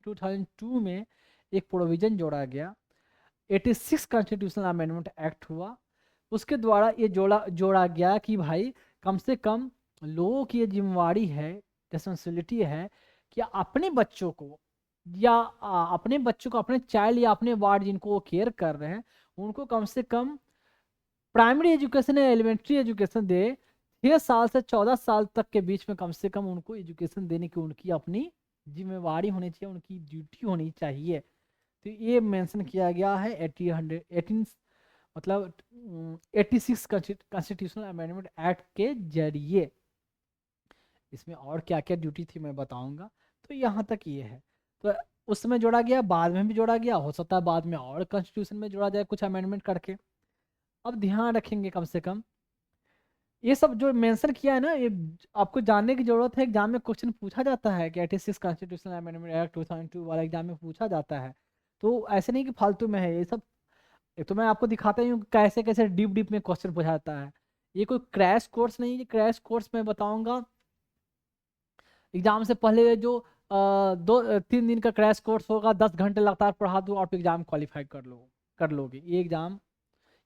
[SPEAKER 1] 2002 में एक प्रोविजन जोड़ा गया, 86 कॉन्स्टिट्यूशनल अमेंडमेंट एक्ट हुआ। उसके द्वारा ये जोड़ा गया कि भाई कम से कम लोगों की ये जिम्मेवारी है, रिस्पॉन्सिबिलिटी है कि अपने बच्चों को या अपने चाइल्ड या अपने वार्ड जिनको वो केयर कर रहे हैं उनको कम से कम प्राइमरी एजुकेशन या एलिमेंट्री एजुकेशन दे। 6 साल से 14 साल तक के बीच में कम से कम उनको एजुकेशन देने की उनकी अपनी जिम्मेवारी होनी चाहिए, उनकी ड्यूटी होनी चाहिए। तो ये मेंशन किया गया है 18 मतलब 86 कॉन्स्टिट्यूशनल अमेंडमेंट एक्ट के जरिए। इसमें और क्या क्या ड्यूटी थी मैं बताऊंगा। तो यहाँ तक ये है। तो उस समय जोड़ा गया, बाद में भी जोड़ा गया, हो सकता है बाद में और कॉन्स्टिट्यूशन में जोड़ा जाए कुछ अमेंडमेंट करके। अब ध्यान रखेंगे कम से कम ये सब जो मेंशन किया है ना, ये आपको जानने की जरूरत है। एग्जाम में क्वेश्चन पूछा जाता है कि 86 कॉन्स्टिट्यूशनल अमेंडमेंट एक्ट 2002 वाला एग्जाम में पूछा जाता है। तो ऐसे नहीं कि फालतू में है ये सब। एक तो मैं आपको दिखाता ही हूँ कैसे कैसे डीप डीप में क्वेश्चन पूछा जाता है। ये कोई क्रैश कोर्स नहीं है, क्रैश कोर्स मैं बताऊंगा एग्जाम से पहले जो 2-3 दिन का क्रैश कोर्स होगा, 10 घंटे लगातार पढ़ा दो आप एग्जाम क्वालिफाई कर लोगे। ये एग्जाम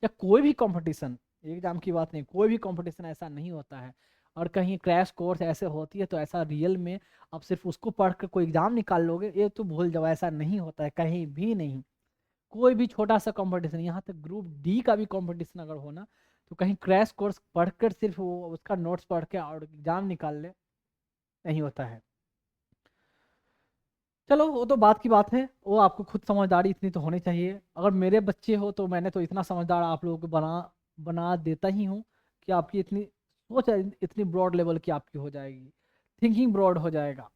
[SPEAKER 1] या कोई भी कंपटीशन, एग्जाम की बात नहीं, कोई भी कंपटीशन ऐसा नहीं होता है। और कहीं क्रैश कोर्स ऐसे होती है तो ऐसा रियल में आप सिर्फ उसको पढ़ कर कोई एग्जाम निकाल लोगे, ये तो भूल जाओ, ऐसा नहीं होता है कहीं भी नहीं। कोई भी छोटा सा कंपटीशन, यहाँ तक ग्रुप डी का भी कंपटीशन अगर होना तो कहीं क्रैश कोर्स पढ़कर सिर्फ वो उसका नोट्स पढ़ के और एग्जाम निकाल ले, नहीं होता है। चलो वो तो बात की बात है, वो आपको खुद समझदारी इतनी तो होनी चाहिए। अगर मेरे बच्चे हो तो मैंने तो इतना समझदार आप लोगों को बना बना देता ही हूँ कि आपकी इतनी सोच इतनी ब्रॉड लेवल की आपकी हो जाएगी, थिंकिंग ब्रॉड हो जाएगा।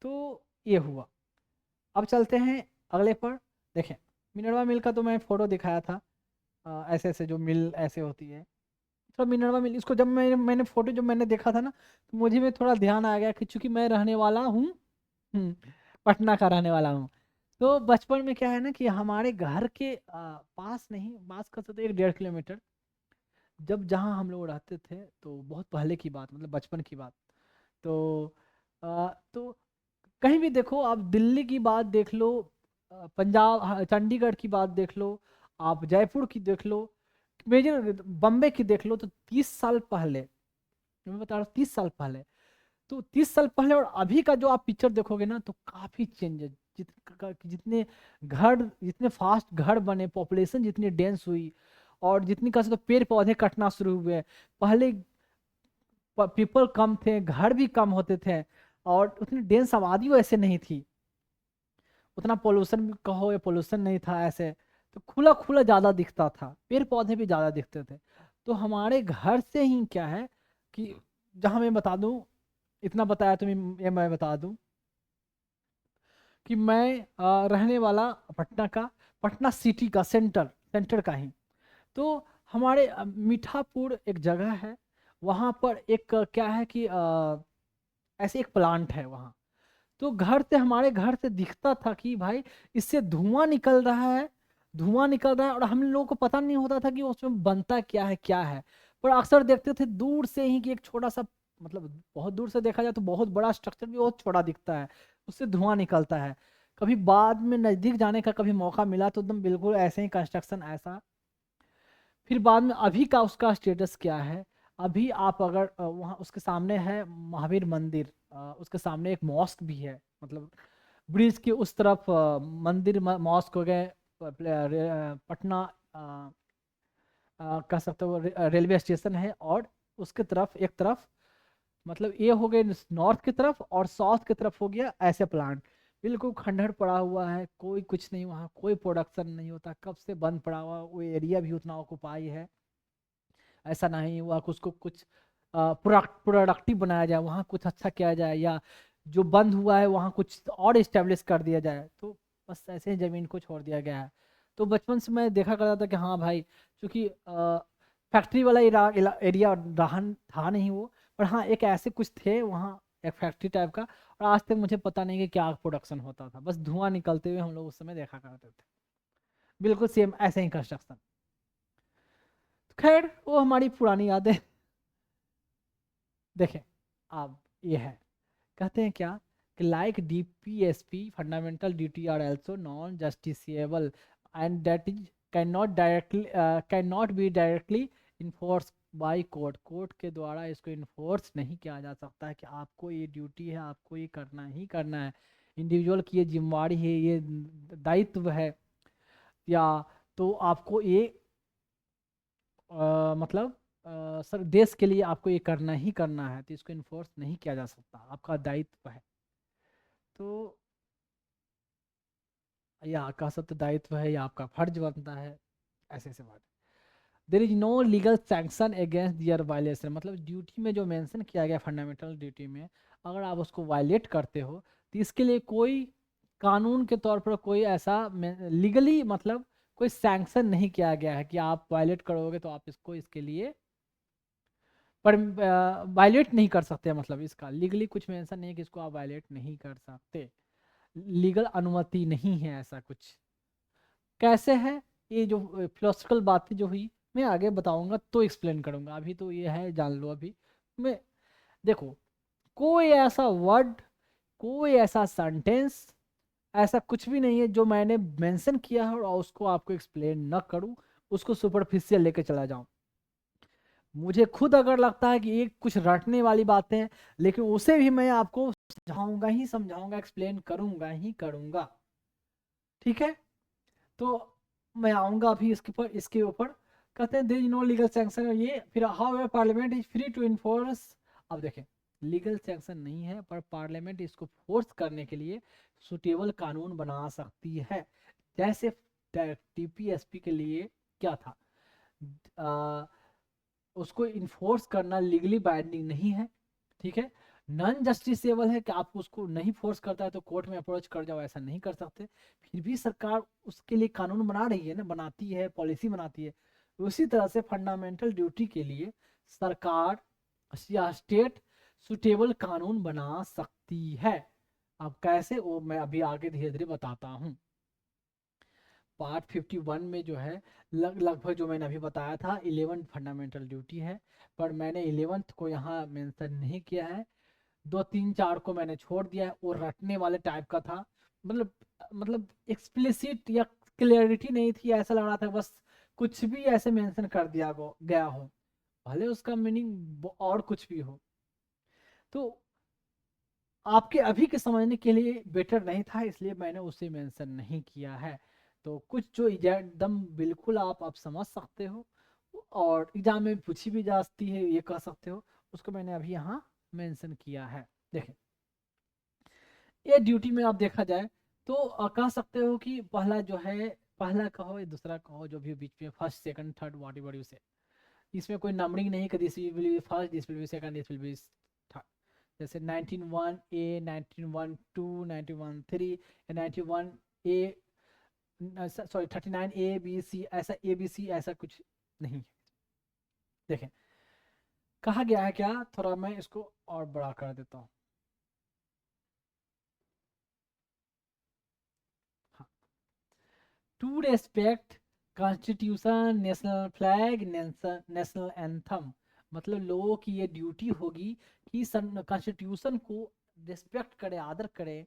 [SPEAKER 1] तो ये हुआ। अब चलते हैं अगले पर। देखें मिनरवा मिल का तो मैं फ़ोटो दिखाया था, ऐसे ऐसे जो मिल ऐसे होती है। तो मिनरवा मिल इसको जब मैंने फ़ोटो जब मैंने देखा था ना तो मुझे में थोड़ा ध्यान आ गया कि चूँकि मैं रहने वाला हूँ पटना का रहने वाला हूँ। तो बचपन में क्या है ना कि हमारे घर के पास नहीं, पास का तो 1-1.5 किलोमीटर जब जहाँ हम लोग रहते थे, तो बहुत पहले की बात मतलब बचपन की बात। तो तो कहीं भी देखो आप, दिल्ली की बात देख लो, पंजाब चंडीगढ़ की बात देख लो, आप जयपुर की देख लो, मेजर बम्बे की देख लो, तो 30 साल पहले मैं बता रहा हूँ 30 साल पहले, तो 30 साल पहले और अभी का जो आप पिक्चर देखोगे ना तो काफ़ी चेंज है। जितने फास्ट घर बने, पॉपुलेशन जितनी डेंस हुई और जितनी कहा तो पेड़ पौधे कटना शुरू हुए। पहले पीपल कम थे, घर भी कम होते थे और उतनी डेंस आबादी वैसे नहीं थी, उतना पोल्यूशन कहो या पोल्यूशन नहीं था ऐसे। तो खुला खुला ज़्यादा दिखता था, पेड़ पौधे भी ज़्यादा दिखते थे। तो हमारे घर से ही क्या है कि जहाँ मैं बता दूँ, इतना बताया तुम्हें, ये मैं बता दूं कि मैं रहने वाला पटना का, पटना सिटी का सेंटर का ही। तो हमारे मीठापुर एक जगह है, वहाँ पर एक क्या है कि ऐसे एक प्लांट है वहाँ। तो हमारे घर से दिखता था कि भाई इससे धुआं निकल रहा है, धुआं निकल रहा है, और हम लोगों को पता नहीं होता था कि उसमें बनता क्या है क्या है। पर अक्सर देखते थे दूर से ही कि एक छोटा सा, मतलब बहुत दूर से देखा जाए तो बहुत बड़ा स्ट्रक्चर भी बहुत छोटा दिखता है, उससे धुआं निकलता है। कभी बाद में नज़दीक जाने का कभी मौका मिला तो एकदम बिल्कुल ऐसे ही कंस्ट्रक्शन ऐसा। फिर बाद में अभी का उसका स्टेटस क्या है, अभी आप अगर वहाँ उसके सामने है महावीर मंदिर, उसके सामने एक मॉस्क भी है, मतलब ब्रिज के उस तरफ मंदिर मॉस्क हो गए, पटना कह सकते हो रेलवे स्टेशन है, और उसके तरफ एक तरफ, मतलब ये हो गए नॉर्थ की तरफ और साउथ की तरफ हो गया ऐसे प्लांट। बिल्कुल खंडहर पड़ा हुआ है, कोई कुछ नहीं, वहाँ कोई प्रोडक्शन नहीं होता, कब से बंद पड़ा हुआ, वो एरिया भी उतना ऑक्युपाई है। ऐसा नहीं हुआ कि उसको कुछ प्रोडक्टिव बनाया जाए, वहाँ कुछ अच्छा किया जाए, या जो बंद हुआ है वहाँ कुछ और इस्टेब्लिश कर दिया जाए, तो बस ऐसे ही ज़मीन को छोड़ दिया गया है। तो बचपन से मैं देखा करता था कि हाँ भाई, क्योंकि फैक्ट्री वाला एरिया रहा था नहीं वो, पर हाँ एक ऐसे कुछ थे वहाँ, एक फैक्ट्री टाइप का, और आज तक मुझे पता नहीं कि क्या प्रोडक्शन होता था, बस धुआं निकलते हुए हम लोग उस समय देखा करते थे, बिल्कुल सेम ऐसे ही कंस्ट्रक्शन। तो खैर वो हमारी पुरानी यादें। देखें, अब ये है, कहते हैं क्या, कि like DPSP fundamental duty are also non justiciable and that is can not be directly enforce by court, court के द्वारा इसको इन्फोर्स नहीं किया जा सकता है कि आपको ये ड्यूटी है, आपको ये करना ही करना है, इंडिविजुअल की ये जिम्मेवारी है, ये दायित्व है, या तो आपको ये मतलब सर देश के लिए आपको ये करना ही करना है, तो इसको इन्फोर्स नहीं किया जा सकता, आपका दायित्व है। तो या कह सकते दायित्व है, या आपका फर्ज बनता है, ऐसे ऐसे बात। There is no legal sanction against their violation, मतलब ड्यूटी में जो मेंशन किया गया फंडामेंटल ड्यूटी में, अगर आप उसको वायलेट करते हो तो इसके लिए कोई कानून के तौर पर कोई ऐसा लीगली, मतलब कोई सैंक्शन नहीं किया गया है कि आप वायलेट करोगे तो आप इसको इसके लिए पर वायलेट नहीं कर सकते, मतलब इसका लीगली कुछ मेंशन नहीं है कि इसको आप वायलेट नहीं कर सकते, लीगल अनुमति नहीं है ऐसा कुछ। कैसे है, ये जो फिलोसफिकल बातें जो हुई मैं आगे बताऊंगा तो एक्सप्लेन करूंगा, अभी तो ये है जान लो। अभी मैं देखो, कोई ऐसा वर्ड, कोई ऐसा सेंटेंस, ऐसा कुछ भी नहीं है जो मैंने मेंशन किया है और उसको आपको एक्सप्लेन न करूं, उसको सुपरफिशियल लेके चला जाऊं। मुझे खुद अगर लगता है कि ये कुछ रटने वाली बातें हैं, लेकिन उसे भी मैं आपको समझाऊंगा ही समझाऊंगा, एक्सप्लेन करूंगा ही करूंगा, ठीक है। तो मैं आऊंगा अभी इसके ऊपर कहते हैं there is no legal sanction, ये फिर however parliament is free to enforce. अब देखें, लीगल सैंक्शन नहीं है, पर पार्लियामेंट इसको फोर्स करने के लिए सुटेबल कानून बना सकती है। जैसे टीपीएसपी के लिए क्या था, उसको इन्फोर्स करना लीगली बाइंडिंग नहीं है, ठीक है, नॉन जस्टिसेबल है कि आप उसको नहीं फोर्स करता है तो कोर्ट में अप्रोच कर जाओ, ऐसा नहीं कर सकते। फिर भी सरकार उसके लिए कानून बना रही है ना, बनाती है, पॉलिसी बनाती है। उसी तरह से फंडामेंटल ड्यूटी के लिए सरकार या स्टेट सुटेबल कानून बना सकती है। अब कैसे, वो मैं अभी आगे धीरे धीरे बताता हूँ। पार्ट 51 में जो है लगभग जो मैंने अभी बताया था 11 फंडामेंटल ड्यूटी है, पर मैंने 11th को यहाँ मेंशन नहीं किया है, 2 3 4 को मैंने छोड़ दिया है, वो रटने वाले टाइप का था, मतलब एक्सप्लिसिट या क्लियरिटी नहीं थी, ऐसा लग रहा था बस कुछ भी ऐसे मेंशन कर दिया गया हो, भले उसका मीनिंग और कुछ भी हो। तो आपके अभी के समझने के लिए बेटर नहीं था, इसलिए मैंने उसे मेंशन नहीं किया है। तो कुछ जो एकदम बिल्कुल आप समझ सकते हो और एग्जाम में पूछी भी जाती है, ये कह सकते हो, उसको मैंने अभी यहाँ मेंशन किया है। देखें, ये ड्यूटी में आप देखा जाए तो कह सकते हो कि पहला जो है, पहला कहो या दूसरा कहो, जो भी बीच में first second third what ever you से, इसमें कोई नंबरिंग नहीं कि this will be first, this will be second, this will be third. जैसे 19(1) ए, 19(1) 2, 19(1) 3, 91 ए, सॉरी 39 ए बी सी, ऐसा ए बी सी ऐसा कुछ नहीं है। देखें, कहा गया है क्या, थोड़ा मैं इसको और बड़ा कर देता हूँ। हाँ, to respect constitution, national flag, national anthem, मतलब लोगों की ये ड्यूटी होगी कि कॉन्स्टिट्यूशन को रिस्पेक्ट करे, आदर करे,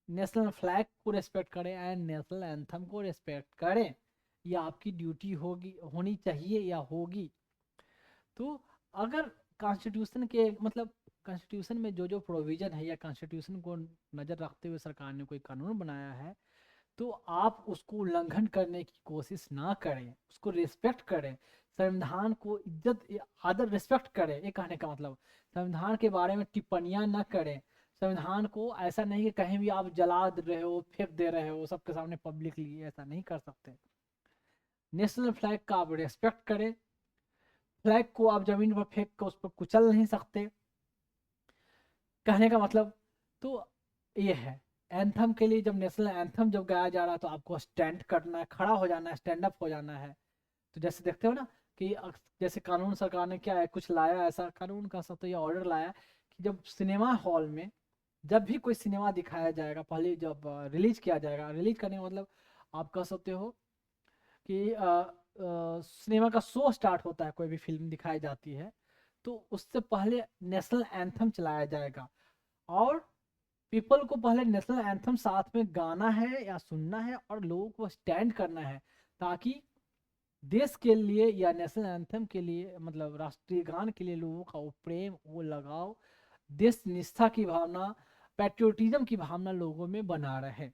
[SPEAKER 1] नेशनल फ्लैग को रिस्पेक्ट करें एंड नेशनल एंथम को रिस्पेक्ट करें। ये आपकी ड्यूटी होगी, होनी चाहिए या होगी। तो अगर कॉन्स्टिट्यूशन के मतलब कॉन्स्टिट्यूशन में जो जो प्रोविज़न है या कॉन्स्टिट्यूशन को नज़र रखते हुए सरकार ने कोई कानून बनाया है, तो आप उसको उल्लंघन करने की कोशिश ना करें, उसको रिस्पेक्ट करें, संविधान को इज्जत आदर रिस्पेक्ट करें। ये कहने का मतलब संविधान के बारे में टिप्पणियां ना करें। संविधान को ऐसा नहीं कि कहीं भी आप जला दे रहे हो, फेंक दे रहे हो सबके सामने पब्लिकली, ऐसा नहीं कर सकते। नेशनल फ्लैग का आप रिस्पेक्ट करें, फ्लैग को आप जमीन पर फेंक कर उस पर कुचल नहीं सकते, कहने का मतलब। तो ये है एंथम के लिए, जब नेशनल एंथम जब गाया जा रहा है तो आपको स्टैंड करना है, खड़ा हो जाना है, स्टैंड अप हो जाना है। तो जैसे देखते हो ना कि जैसे कानून सरकार ने क्या है, कुछ लाया ऐसा कानून का सब, तो ये ऑर्डर लाया कि जब सिनेमा हॉल में जब भी कोई सिनेमा दिखाया जाएगा, पहले जब रिलीज किया जाएगा, रिलीज करने का मतलब आप कह सकते हो कि सिनेमा का शो स्टार्ट होता है, कोई भी फिल्म दिखाई जाती है तो उससे पहले नेशनल एंथम चलाया जाएगा, और पीपल को पहले नेशनल एंथम साथ में गाना है या सुनना है और लोगों को स्टैंड करना है, ताकि देश के लिए या नेशनल एंथम के लिए, मतलब राष्ट्रीय गान के लिए लोगों का वो प्रेम, वो लगाव, देश निष्ठा की भावना, पैट्रियोटिज्म की भावना लोगों में बना रहे।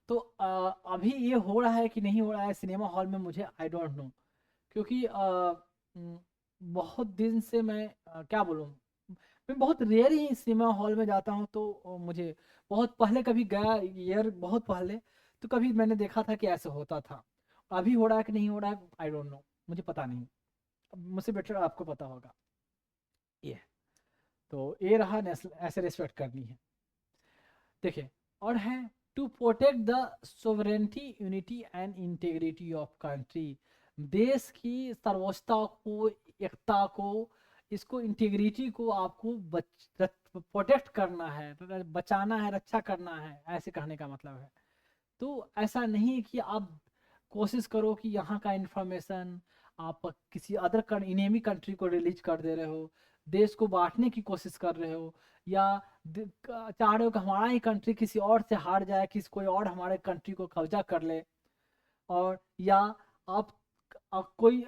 [SPEAKER 1] तो अभी ये हो रहा है कि नहीं हो रहा है सिनेमा हॉल में, मुझे आई डोंट नो, क्योंकि न, बहुत दिन से मैं क्या बोलूँ, मैं बहुत रेयर ही सिनेमा हॉल में जाता हूँ। तो मुझे बहुत पहले कभी गया, ईयर बहुत पहले, तो कभी मैंने देखा था कि ऐसे होता था। अभी हो रहा है कि नहीं हो रहा है आई डोंट नो, मुझे पता नहीं। अब मुझसे बेटर आपको पता होगा। ये तो ये रहा, नेशनल ऐसे रिस्पेक्ट करनी है। देखिए, और है to protect the sovereignty, unity and integrity of country, देश की सर्वोच्चता को, एकता को, इसको इंटीग्रिटी को आपको प्रोटेक्ट करना है, बचाना है, रक्षा करना है, ऐसे कहने का मतलब है। तो ऐसा नहीं कि आप कोशिश करो कि यहाँ का इंफॉर्मेशन आप किसी अदर इनेमी कंट्री को रिलीज कर दे रहे हो, देश को बांटने की कोशिश कर रहे हो, या चाह रहे हो कि हमारा ही कंट्री किसी और से हार जाए, किसी कोई और हमारे कंट्री को कब्जा कर ले, और या आप कोई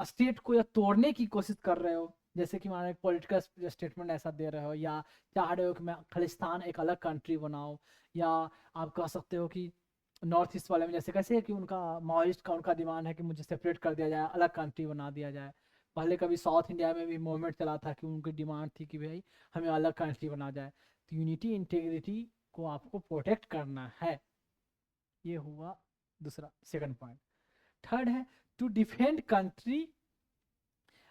[SPEAKER 1] स्टेट को या तोड़ने की कोशिश कर रहे हो, जैसे कि हमारा एक पॉलिटिकल स्टेटमेंट ऐसा दे रहे हो, या चाह रहे हो कि मैं खालिस्तान एक अलग कंट्री बनाओ, या आप कह सकते हो कि नॉर्थ ईस्ट वाले में जैसे कैसे है कि उनका माओइस्ट का उनका डिमांड है कि मुझे सेपरेट कर दिया जाए, अलग कंट्री बना दिया जाए। पहले कभी साउथ इंडिया में भी मूवमेंट चला था कि उनकी डिमांड थी कि भाई हमें अलग कंट्री बना जाए। तो यूनिटी इंटीग्रिटी को आपको प्रोटेक्ट करना है। ये हुआ दूसरा, सेकंड पॉइंट। थर्ड है to defend country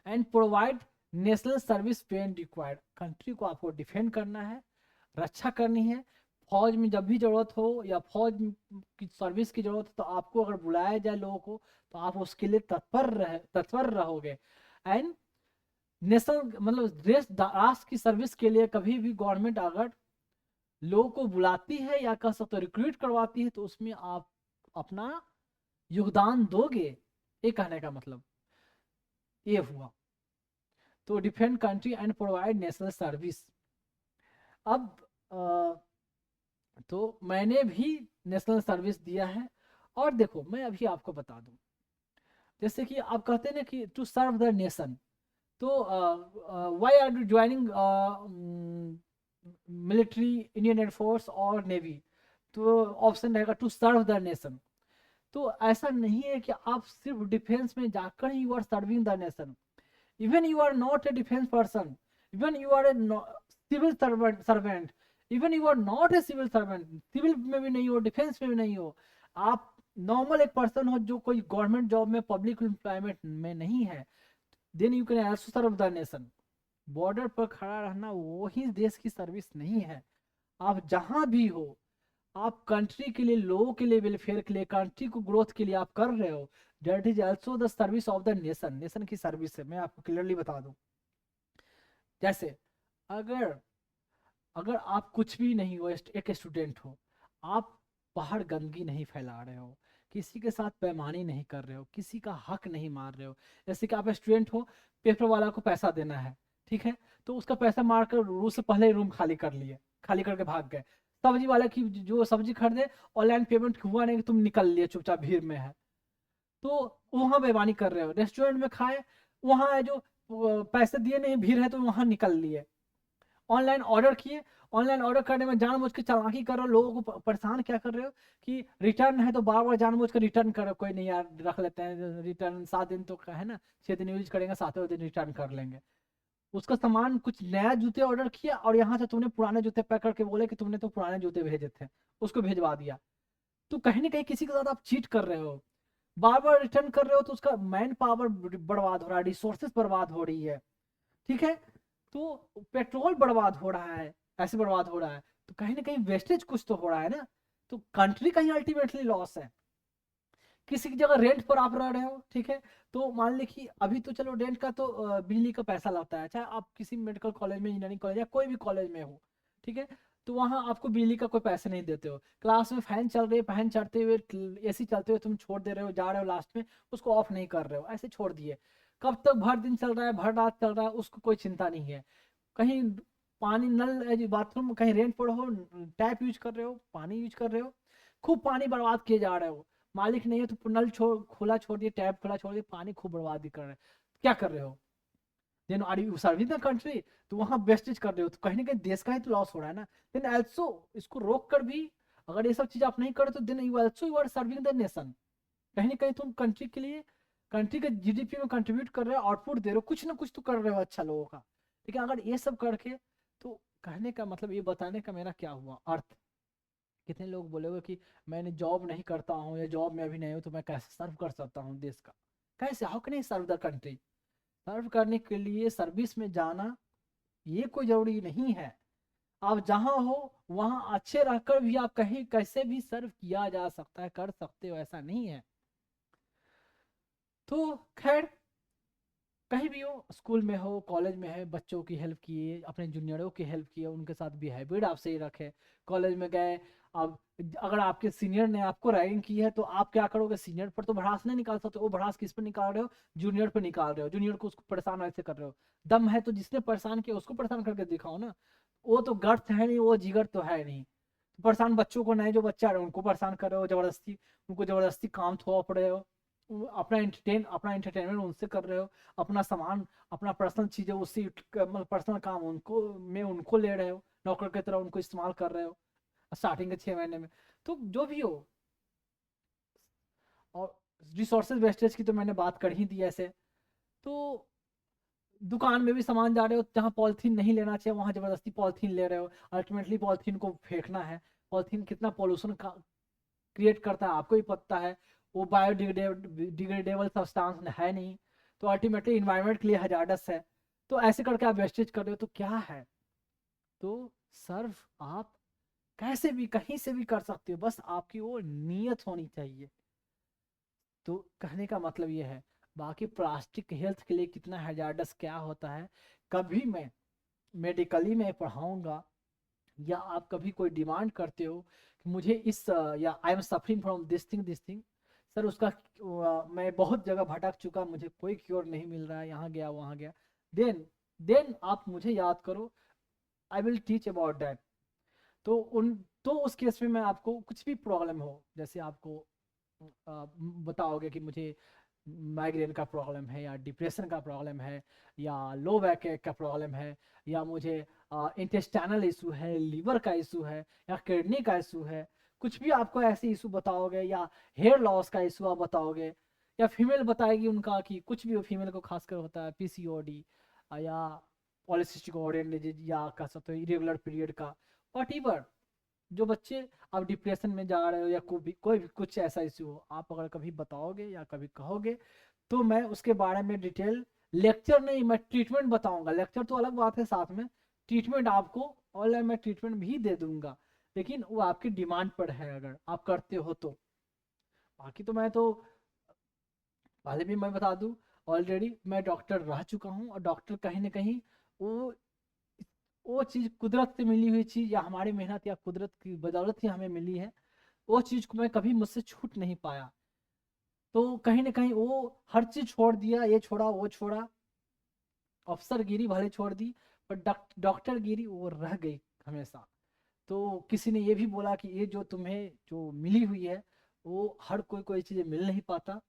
[SPEAKER 1] and provide national service when required, country को आपको डिफेंड करना है, रक्षा करनी है। फौज में जब भी जरूरत हो या फौज की सर्विस की जरूरत हो तो आपको अगर बुलाया जाए लोगों को, तो आप उसके लिए तत्पर रहोगे। एंड नेशनल मतलब देश राष्ट्र की सर्विस के लिए कभी भी गवर्नमेंट अगर लोगों को बुलाती है या कह सकते रिक्रूट करवाती है, तो उसमें आप अपना योगदान दोगे, ये कहने का मतलब ये हुआ। तो defend country and provide national service. अब तो मैंने भी नेशनल सर्विस दिया है, और देखो मैं अभी आपको बता दूं, जैसे कि आप कहते हैं ना कि टू सर्व द नेशन, तो why are you joining military, Indian air force और नेवी, तो ऑप्शन रहेगा टू सर्व द नेशन। तो ऐसा नहीं है कि आप सिर्फ डिफेंस में जाकर ही you are serving the nation. even you are not a defense person, even you are a civil servant, even you are not a civil servant, civil में भी नहीं हो, डिफेंस में भी नहीं हो, आप नॉर्मल एक पर्सन हो जो कोई गवर्नमेंट जॉब में, पब्लिक एम्प्लॉयमेंट में नहीं है, then you can also serve the nation. Border पर खड़ा रहना वो ही देश की सर्विस नहीं है। आप जहां भी हो, आप कंट्री के लिए, लोगों के लिए, वेलफेयर के लिए, कंट्री को ग्रोथ के लिए आप कर रहे हो, that is also the service of the nation, nation की सर्विस है। मैं आपको क्लियरली बता दूं, जैसे अगर अगर आप कुछ भी नहीं हो, एक स्टूडेंट हो, आप बाहर गंदगी नहीं फैला रहे हो, किसी के साथ बेईमानी नहीं कर रहे हो, किसी का हक नहीं मार रहे हो। जैसे कि आप स्टूडेंट हो, पेपर वाला को पैसा देना है, ठीक है, तो उसका पैसा मार कर उससे पहले ही रूम खाली कर लिए, खाली करके भाग गए। सब्जी वाला की जो सब्जी खरीदे, ऑनलाइन पेमेंट हुआ नहीं कि तुम निकल लिए चुपचाप, भीड़ में है, तो वहां बेईमानी कर रहे हो। रेस्टोरेंट में खाए, वहां है जो पैसे दिए नहीं, भीड़ है तो वहां निकल लिए। ऑनलाइन ऑर्डर किए, ऑनलाइन ऑर्डर करने में जानबूझ के चालाकी कर रहे हो, लोगों को परेशान क्या कर रहे हो कि रिटर्न है तो बार बार जानबूझ के रिटर्न करो, कोई नहीं यार रख लेते हैं रिटर्न, 7 दिन तो है ना, 6 दिन यूज करेंगे, 7वें दिन रिटर्न कर लेंगे। उसका सामान कुछ नया जूते ऑर्डर किया और यहाँ से तुमने पुराने जूते पैक करके बोले कि तुमने तो पुराने जूते भेजे थे, उसको भेजवा दिया। तो कहीं ना कहीं किसी के साथ आप चीट कर रहे हो, बार बार रिटर्न कर रहे हो, तो उसका मैन पावर बर्बाद हो रहा है, रिसोर्सेस बर्बाद हो रही है, ठीक है, तो पेट्रोल बर्बाद हो रहा है, ऐसे बर्बाद हो रहा है, तो कहीं ना कहीं वेस्टेज कुछ तो हो रहा है ना, तो कंट्री का ही अल्टीमेटली लॉस है। किसी की जगह रेंट पर आप रह रहे हो, ठीक है, तो मान लीजिए अभी तो चलो रेंट का तो बिजली का पैसा लगता है, चाहे आप किसी मेडिकल कॉलेज में, इंजीनियरिंग कॉलेज या कोई भी कॉलेज में हो, ठीक है, तो वहां आपको बिजली का कोई पैसे नहीं देते हो। क्लास में फैन चल रही है, फैन चढ़ते हुए, एसी चलते हुए तुम छोड़ दे रहे हो, जा रहे हो लास्ट में उसको ऑफ नहीं कर रहे हो, ऐसे छोड़ दिए। कब तक भर दिन चल रहा है, भर रात चल रहा है, उसको कोई चिंता नहीं है। कहीं पानी नल बाथरूम कहीं रेंट पर हो, टैप यूज कर रहे हो, पानी यूज कर रहे हो, खूब पानी बर्बाद किए जा रहे हो, मालिक नहीं है तो नल खुला छोड़ दिए, टैप खुला छोड़ दिए, पानी खूब बर्बाद भी कर रहे हैं, क्या कर रहे हो, then are you serving the country, तो वहां वेस्टेज कर रहे हो, तो कहीं ना कहीं देश का ही तो लॉस हो रहा है ना। देन ऑल्सो इसको रोक कर भी अगर ये सब चीज आप नहीं करो तो then you also you are serving the nation, कहीं ना कहीं तुम कंट्री के लिए, कंट्री के जीडीपी में कंट्रीब्यूट कर रहे हो, आउटपुट दे रहे हो, कुछ ना कुछ तो कर रहे हो अच्छा लोगों का। लेकिन अगर ये सब करके, तो कहने का मतलब, ये बताने का मेरा क्या हुआ अर्थ। कितने लोग बोलोगे कि मैंने जॉब नहीं करता हूँ या जॉब में अभी नहीं हूँ तो मैं कैसे सर्व कर सकता हूँ देश का, कैसे, how can I serve the country. Serve करने के लिए सर्विस में जाना ये कोई जरूरी नहीं है, आप जहां हो वहां अच्छे रहकर भी आप कहीं कैसे भी सर्व किया जा सकता है, कर सकते हो, ऐसा नहीं है। तो खैर, कहीं भी हो, स्कूल में हो, कॉलेज में है, बच्चों की हेल्प किए, अपने जूनियरों की हेल्प किए, उनके साथ बिहेवियर आप सही रखे। कॉलेज में गए, अब अगर आपके सीनियर ने आपको रैगिंग की है तो आप क्या करोगे, सीनियर पर तो भड़ास नहीं निकाल सकते, वो भड़ास किस पर निकाल रहे हो, जूनियर पर निकाल रहे हो, जूनियर को उसको परेशान ऐसे कर रहे हो। दम है तो जिसने परेशान किया उसको परेशान करके दिखाओ ना, वो तो गर्थ है नहीं, वो जिगर तो है नहीं। तो परेशान बच्चों को नहीं, जो बच्चा है उनको परेशान कर रहे हो जबरदस्ती, उनको जबरदस्ती काम थोप रहे हो, अपना एंटरटेनमेंट उनसे कर रहे हो, अपना सामान, अपना पर्सनल चीजें उससे मतलब पर्सनल काम उनको में उनको ले रहे हो, नौकर की तरह उनको इस्तेमाल कर रहे हो स्टार्टिंग के 6 महीने में। तो जो भी हो, और रिसोर्सेज वेस्टेज की तो मैंने बात कर ही दी ऐसे। तो दुकान में भी सामान जा रहे हो, जहाँ पॉलिथीन नहीं लेना चाहिए वहां जबरदस्ती पॉलिथीन ले रहे हो, अल्टीमेटली पॉलिथीन को फेंकना है। पॉलिथीन कितना पॉल्यूशन क्रिएट करता है आपको ही पता है, वो बायोडिग्रेडेबल सब्सटेंस है नहीं, तो अल्टीमेटली इन्वायरमेंट के लिए हजार्डस है। तो ऐसे करके आप वेस्टेज कर रहे हो तो क्या है। तो सर्व आप कैसे भी कहीं से भी कर सकते हो, बस आपकी वो नीयत होनी चाहिए। तो कहने का मतलब ये है, बाकी प्लास्टिक हेल्थ के लिए कितना हैजार्डस क्या होता है, कभी मैं मेडिकली में पढ़ाऊंगा, या आप कभी कोई डिमांड करते हो कि मुझे इस या I am suffering from this thing sir, उसका मैं बहुत जगह भटक चुका, मुझे कोई क्योर नहीं मिल रहा है, यहाँ गया वहाँ गया, देन देन आप मुझे याद करो, I will teach about that. तो उन तो उस केस में मैं आपको कुछ भी प्रॉब्लम हो, जैसे आपको बताओगे कि मुझे माइग्रेन का प्रॉब्लम है, या डिप्रेशन का प्रॉब्लम है, या लो बैक का प्रॉब्लम है, या मुझे इंटेस्टाइनल इशू है, लीवर का इशू है, या किडनी का इशू है, कुछ भी आपको ऐसे इशू बताओगे, या हेयर लॉस का इशू आप बताओगे, या फीमेल बताएगी उनका कि कुछ भी फीमेल को खासकर होता है पीसीओडी, या पॉलिसिस्टिक ओवरियन डिजीज, या कह सकते हो इरेगुलर पीरियड का, वट एवर, जो बच्चे आप डिप्रेशन में जा रहे हो, या कोई भी कुछ ऐसा इशू हो, आप अगर कभी बताओगे या कभी कहोगे तो मैं उसके बारे में डिटेल, लेक्चर नहीं, मैं ट्रीटमेंट बताऊंगा, लेक्चर तो अलग बात है, साथ में ट्रीटमेंट आपको ऑनलाइन मैं ट्रीटमेंट भी दे दूंगा, लेकिन वो आपकी डिमांड पर है अगर आप करते हो तो। बाकी तो मैं तो पहले भी मैं बता दूं, ऑलरेडी मैं डॉक्टर रह चुका हूँ, और डॉक्टर कहीं ना कहीं वो वो चीज़ कुदरत से मिली हुई चीज़, या हमारी मेहनत या कुदरत की बदौलत ही हमें मिली है, वो चीज़ को मैं कभी मुझसे छूट नहीं पाया। तो कहीं ना कहीं वो हर चीज छोड़ दिया, ये छोड़ा वो छोड़ा, अफसर गिरी भले छोड़ दी, पर डॉक्टर गिरी वो रह गई हमेशा। तो किसी ने ये भी बोला कि ये जो तुम्हें जो मिली हुई है वो हर कोई कोई चीज़ें मिल नहीं पाता।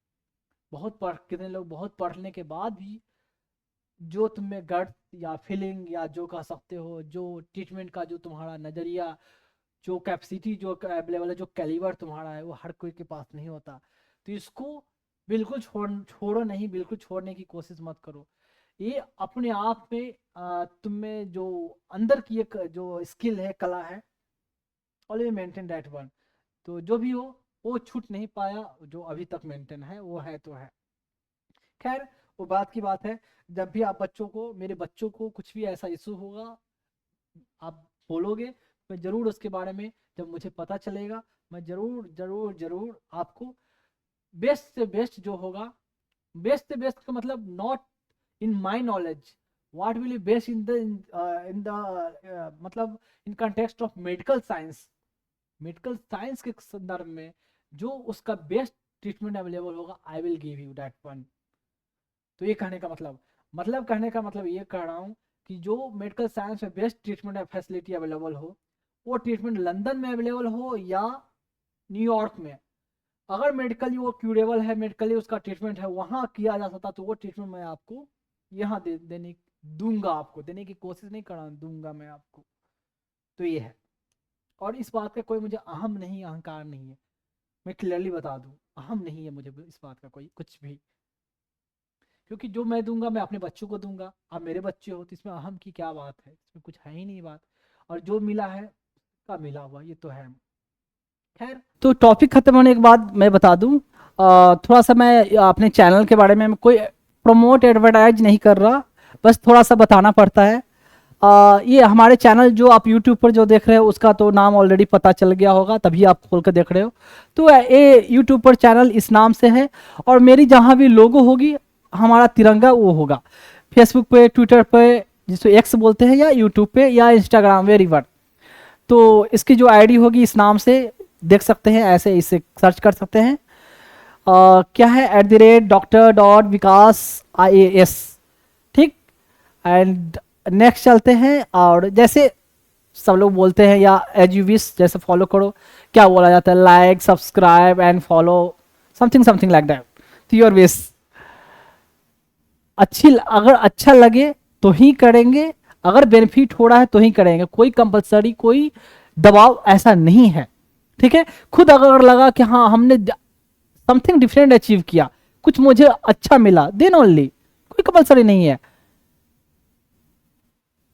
[SPEAKER 1] बहुत पढ़ कितने लोग बहुत पढ़ने के बाद भी जो तुम्हें गट या फीलिंग या जो कह सकते हो, जो ट्रीटमेंट का जो तुम्हारा नज़रिया, जो कैपेसिटी जो अवेलेबल है, जो कैलिबर तुम्हारा है, वो हर कोई के पास नहीं होता। तो इसको बिल्कुल छोड़ो नहीं, बिल्कुल छोड़ने की कोशिश मत करो। ये अपने आप में तुम में जो अंदर की एक जो स्किल है, कला है, ऑलवेज मेंटेन दैट वन। तो जो भी हो वो छूट नहीं पाया, जो अभी तक मेंटेन है वो है तो है। खैर वो बात की बात है। जब भी आप बच्चों को, मेरे बच्चों को कुछ भी ऐसा इशू होगा आप बोलोगे, मैं ज़रूर उसके बारे में, जब मुझे पता चलेगा मैं ज़रूर ज़रूर ज़रूर आपको बेस्ट से बेस्ट जो होगा, बेस्ट से बेस्ट का मतलब not in my knowledge, what will you best in the मतलब in context of medical science, medical science के संदर्भ में जो उसका बेस्ट ट्रीटमेंट अवेलेबल होगा, I will give you that one. तो ये कहने का मतलब कहने का मतलब ये कह रहा हूँ कि जो मेडिकल साइंस में बेस्ट ट्रीटमेंट फैसिलिटी अवेलेबल हो, वो ट्रीटमेंट लंदन में अवेलेबल हो या न्यूयॉर्क में, अगर मेडिकली वो क्यूरेबल है, मेडिकली उसका ट्रीटमेंट है, वहाँ किया जा सकता, तो वो ट्रीटमेंट मैं आपको यहाँ देने दूंगा, आपको देने की कोशिश नहीं कर रहा, दूंगा मैं आपको। तो ये है। और इस बात का कोई मुझे अहम नहीं, अहंकार नहीं है, मैं क्लियरली बता दूं, अहम नहीं है मुझे इस बात का कोई कुछ भी। क्योंकि जो मैं दूंगा मैं अपने बच्चों को दूंगा, आप मेरे बच्चे हो, तो इसमें अहम की क्या बात है, इसमें कुछ है ही नहीं बात। और जो मिला है का मिला हुआ, ये तो है। खैर तो टॉपिक खत्म होने के बाद मैं बता दूं, थोड़ा सा मैं अपने चैनल के बारे में कोई प्रमोट एडवर्टाइज नहीं कर रहा, बस थोड़ा सा बताना पड़ता है। ये हमारे चैनल जो आप यूट्यूब पर जो देख रहे हो उसका तो नाम ऑलरेडी पता चल गया होगा, तभी आप खोल कर देख रहे हो। तो ये यूट्यूब पर चैनल इस नाम से है, और मेरी जहाँ भी लोगो होगी हमारा तिरंगा वो होगा। फेसबुक पे, ट्विटर पे, जिसको एक्स बोलते हैं, या यूट्यूब पे या इंस्टाग्राम, वेरी वन। तो इसकी जो आईडी होगी इस नाम से देख सकते हैं, ऐसे इसे सर्च कर सकते हैं। क्या है, @Dr.Vikas IAS। ठीक। एंड नेक्स्ट चलते हैं, और जैसे सब लोग बोलते हैं, या एज यू विश, जैसे फॉलो करो, क्या बोला जाता है, like subscribe and follow, something something like that, तो योर विश। अगर अच्छा लगे तो ही करेंगे, अगर बेनिफिट हो रहा है तो ही करेंगे, कोई कंपलसरी, कोई दबाव ऐसा नहीं है। ठीक है, खुद अगर लगा कि हाँ हमने समथिंग डिफरेंट अचीव किया, कुछ मुझे अच्छा मिला, देन ओनली, कोई कंपलसरी नहीं है।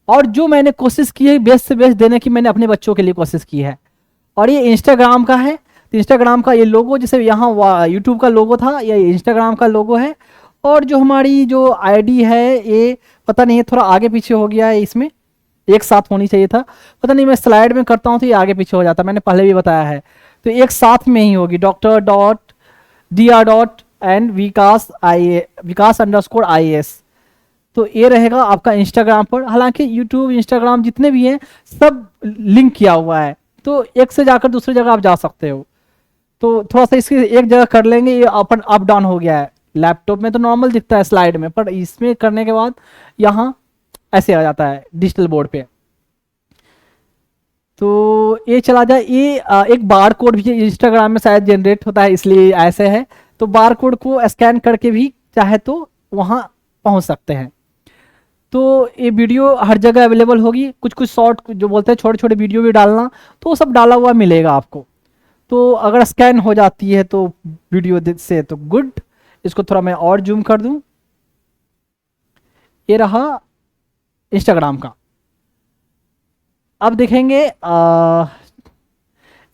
[SPEAKER 1] और जो मैंने कोशिश की है बेस्ट से बेस्ट देने की, मैंने अपने बच्चों के लिए कोशिश की है। और ये इंस्टाग्राम का है, तो इंस्टाग्राम का ये लोगो, जैसे यहाँ यूट्यूब का लोगो था, ये इंस्टाग्राम का लोगो है। और जो हमारी जो आईडी है, ये पता नहीं है, थोड़ा आगे पीछे हो गया है, इसमें एक साथ होनी चाहिए था, पता नहीं, मैं स्लाइड में करता हूँ तो ये आगे पीछे हो जाता है, मैंने पहले भी बताया है। तो एक साथ में ही होगी, Dr.Vikas_IAS। तो ये रहेगा आपका इंस्टाग्राम पर। हालांकि यूट्यूब, इंस्टाग्राम जितने भी हैं सब लिंक किया हुआ है, तो एक से जाकर दूसरी जगह आप जा सकते हो। तो थोड़ा सा इसकी एक जगह कर लेंगे, ये अपन अप डाउन हो गया है। लैपटॉप में तो नॉर्मल दिखता है स्लाइड में, पर इसमें करने के बाद यहाँ ऐसे आ जाता है डिजिटल बोर्ड पे। तो ये चला जाए, ये एक बार कोड भी इंस्टाग्राम में शायद जनरेट होता है, इसलिए ऐसे है। तो बार कोड को स्कैन करके भी चाहे तो वहाँ पहुँच सकते हैं। तो ये वीडियो हर जगह अवेलेबल होगी, कुछ कुछ शॉर्ट जो बोलते हैं छोटे छोटे वीडियो भी डालना, तो वो सब डाला हुआ मिलेगा आपको। तो अगर स्कैन हो जाती है तो वीडियो से तो गुड। इसको थोड़ा मैं और जूम कर दूं, ये रहा इंस्टाग्राम का। अब देखेंगे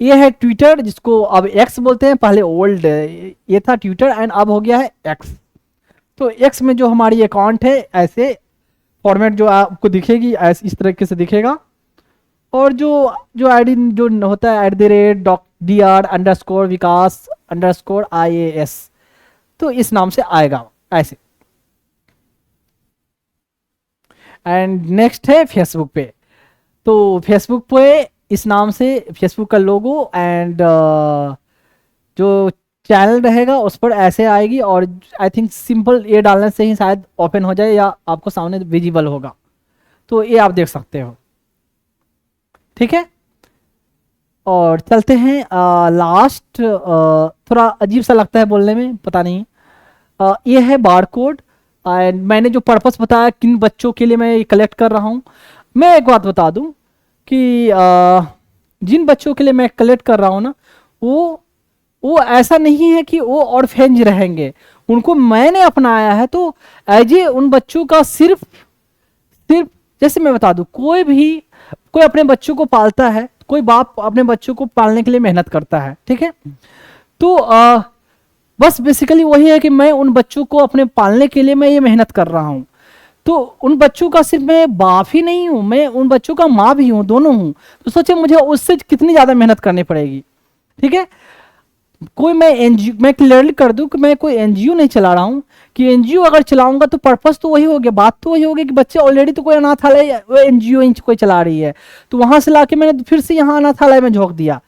[SPEAKER 1] ये है ट्विटर, जिसको अब एक्स बोलते हैं, पहले ओल्ड ये था ट्विटर, एंड अब हो गया है एक्स। तो एक्स में जो हमारी अकाउंट है, ऐसे फॉर्मेट जो आपको दिखेगी, ऐसे इस तरीके से दिखेगा। और जो जो आईडी जो होता है, @Dr.Vikas_IAS, तो इस नाम से आएगा ऐसे। एंड नेक्स्ट है फेसबुक पे। तो फेसबुक पे इस नाम से फेसबुक का लोगो, एंड जो चैनल रहेगा उस पर ऐसे आएगी, और आई थिंक सिंपल ये डालने से ही शायद ओपन हो जाए या आपको सामने विजिबल होगा, तो ये आप देख सकते हो। ठीक है, और चलते हैं लास्ट, थोड़ा अजीब सा लगता है बोलने में, पता नहीं। ये है बारकोड, एंड मैंने जो पर्पस बताया किन बच्चों के लिए मैं ये कलेक्ट कर रहा हूँ। मैं एक बात बता दूं कि जिन बच्चों के लिए मैं कलेक्ट कर रहा हूँ ना, वो ऐसा नहीं है कि वो ऑर्फेंज रहेंगे, उनको मैंने अपनाया है। तो एज ए उन बच्चों का सिर्फ सिर्फ जैसे मैं बता दूं, कोई अपने बच्चों को पालता है, कोई बाप अपने बच्चों को पालने के लिए मेहनत करता है, ठीक है। तो बस बेसिकली वही है कि मैं उन बच्चों को अपने पालने के लिए मैं ये मेहनत कर रहा हूँ। तो उन बच्चों का सिर्फ मैं बाप ही नहीं हूँ, मैं उन बच्चों का माँ भी हूँ, दोनों हूँ। तो सोचे मुझे उससे कितनी ज़्यादा मेहनत करनी पड़ेगी, ठीक है। कोई मैं एनजीओ, मैं क्लियरली कर दूं कि मैं कोई एनजीओ नहीं चला रहा हूँ, कि एनजीओ अगर चलाऊंगा तो पर्पस तो वही हो गया, बात तो वही होगी कि बच्चे ऑलरेडी तो कोई अनाथालय एनजीओ कोई चला रही है, तो वहां से लाके मैंने फिर से यहाँ अनाथालय में झोंक दिया।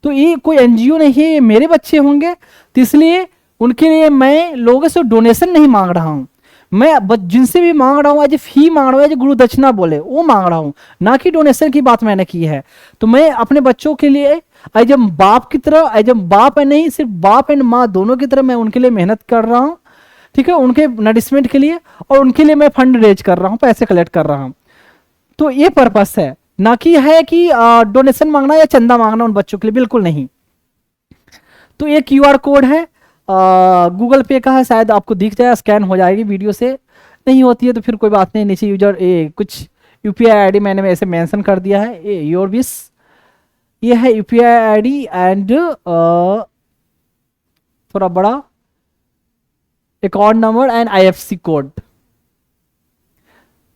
[SPEAKER 1] तो ये कोई एनजीओ नहीं है, ये मेरे बच्चे होंगे, तो इसलिए उनके लिए मैं लोगों से डोनेशन नहीं मांग रहा हूँ। मैं जिनसे भी मांग रहा हूँ एज फी मांग रहा हूँ, एज गुरु दक्षिणा बोले वो मांग रहा हूँ, ना कि डोनेशन की बात मैंने की है। तो मैं अपने बच्चों के लिए एज बाप की तरह, एज बाप है नहीं, सिर्फ बाप एंड माँ दोनों की तरह मैं उनके लिए मेहनत कर रहा हूँ, ठीक है, उनके नरिशमेंट के लिए, और उनके लिए मैं फंड रेज कर रहा हूँ, पैसे कलेक्ट कर रहा हूँ। तो ये पर्पस है, ना कि है कि डोनेशन मांगना या चंदा मांगना उन बच्चों के लिए, बिल्कुल नहीं। तो ये क्यूआर कोड है, गूगल पे का है, शायद आपको दिख जाए, स्कैन हो जाएगी वीडियो से, नहीं होती है तो फिर कोई बात नहीं, नीचे यूजर कुछ यूपीआई आईडी मैंने ऐसे मेंशन कर दिया है, ये योर विश, ये है यूपीआई आईडी एंड थोड़ा बड़ा account number and IFC code.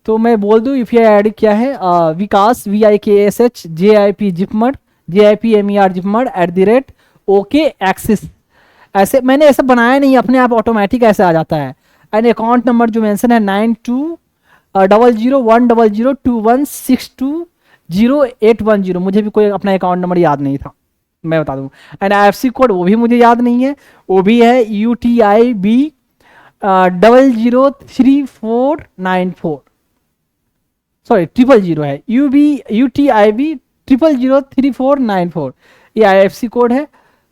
[SPEAKER 1] तो मैं बोल दूं यूपीआई आईडी क्या है, विकास VIKSH JIP जिपमड JIPMER जिपमड @OK axis. ऐसे मैंने ऐसा बनाया नहीं, अपने आप ऑटोमेटिक ऐसे आ जाता है। एंड अकाउंट नंबर जो मेंशन है 9200100216200810, मुझे भी कोई अपना अकाउंट नंबर याद नहीं था, मैं बता दूं। एंड IFC कोड वो भी मुझे याद नहीं है, वो भी है UTIB 003494, सॉरी 000 है, UTIB 003494, ये IFC कोड है।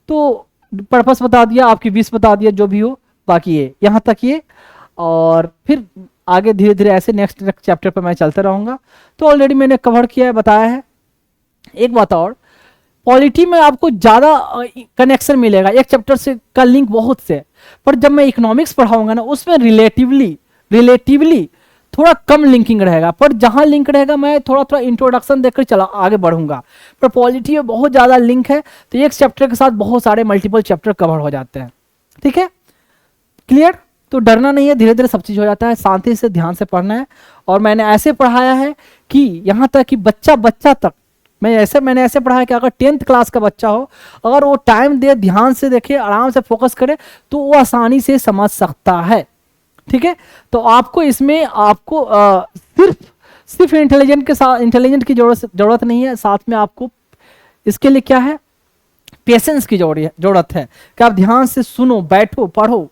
[SPEAKER 1] तो पर्पस बता दिया, आपकी विश बता दिया, जो भी हो, बाकी ये यहाँ तक ये, और फिर आगे धीरे धीरे ऐसे नेक्स्ट चैप्टर पर मैं चलता रहूँगा। तो ऑलरेडी मैंने कवर किया है, बताया है। एक बात और, पॉलिटी में आपको ज़्यादा कनेक्शन मिलेगा, एक चैप्टर से का लिंक बहुत से, पर जब मैं इकोनॉमिक्स पढ़ाऊंगा ना, उसमें रिलेटिवली थोड़ा कम लिंकिंग रहेगा, पर जहां लिंक रहेगा मैं थोड़ा थोड़ा इंट्रोडक्शन देकर चला आगे बढ़ूंगा। पर पॉलिटी में बहुत ज़्यादा लिंक है, तो एक चैप्टर के साथ बहुत सारे मल्टीपल चैप्टर कवर हो जाते हैं, ठीक है, क्लियर। तो डरना नहीं है, धीरे धीरे सब चीज़ हो जाता है, शांति से ध्यान से पढ़ना है। और मैंने ऐसे पढ़ाया है कि यहाँ तक कि बच्चा तक मैंने ऐसे पढ़ाया कि अगर 10th क्लास का बच्चा हो, अगर वो टाइम दे, ध्यान से देखे, आराम से फोकस करे, तो वो आसानी से समझ सकता है, ठीक है। तो आपको इसमें आपको सिर्फ इंटेलिजेंट की जरूरत नहीं है, साथ में आपको इसके लिए क्या है, पेशेंस की जरूरत है, कि आप ध्यान से सुनो, बैठो, पढ़ो,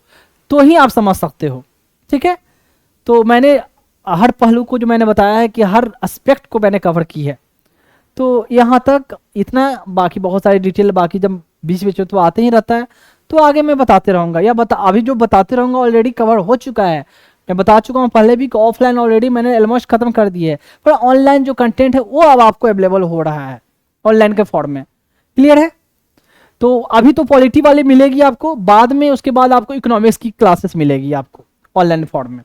[SPEAKER 1] तो ही आप समझ सकते हो, ठीक है। तो मैंने हर पहलू को जो मैंने बताया है कि हर एस्पेक्ट को मैंने कवर की है। तो यहाँ तक इतना, बाकी बहुत सारी डिटेल बाकी जब बीच बीच में तो आते ही रहता है, तो आगे मैं बताते रहूँगा, या अभी जो बताते रहूँगा ऑलरेडी कवर हो चुका है, मैं बता चुका हूँ पहले भी कि ऑफलाइन ऑलरेडी मैंने ऑलमोस्ट खत्म कर दिए है, पर ऑनलाइन जो कंटेंट है वो अब आपको अवेलेबल हो रहा है ऑनलाइन के फॉर्म में, क्लियर है। तो अभी तो पॉलिटी वाली मिलेगी आपको, बाद में उसके बाद आपको इकोनॉमिक्स की क्लासेस मिलेगी आपको ऑनलाइन फॉर्म में।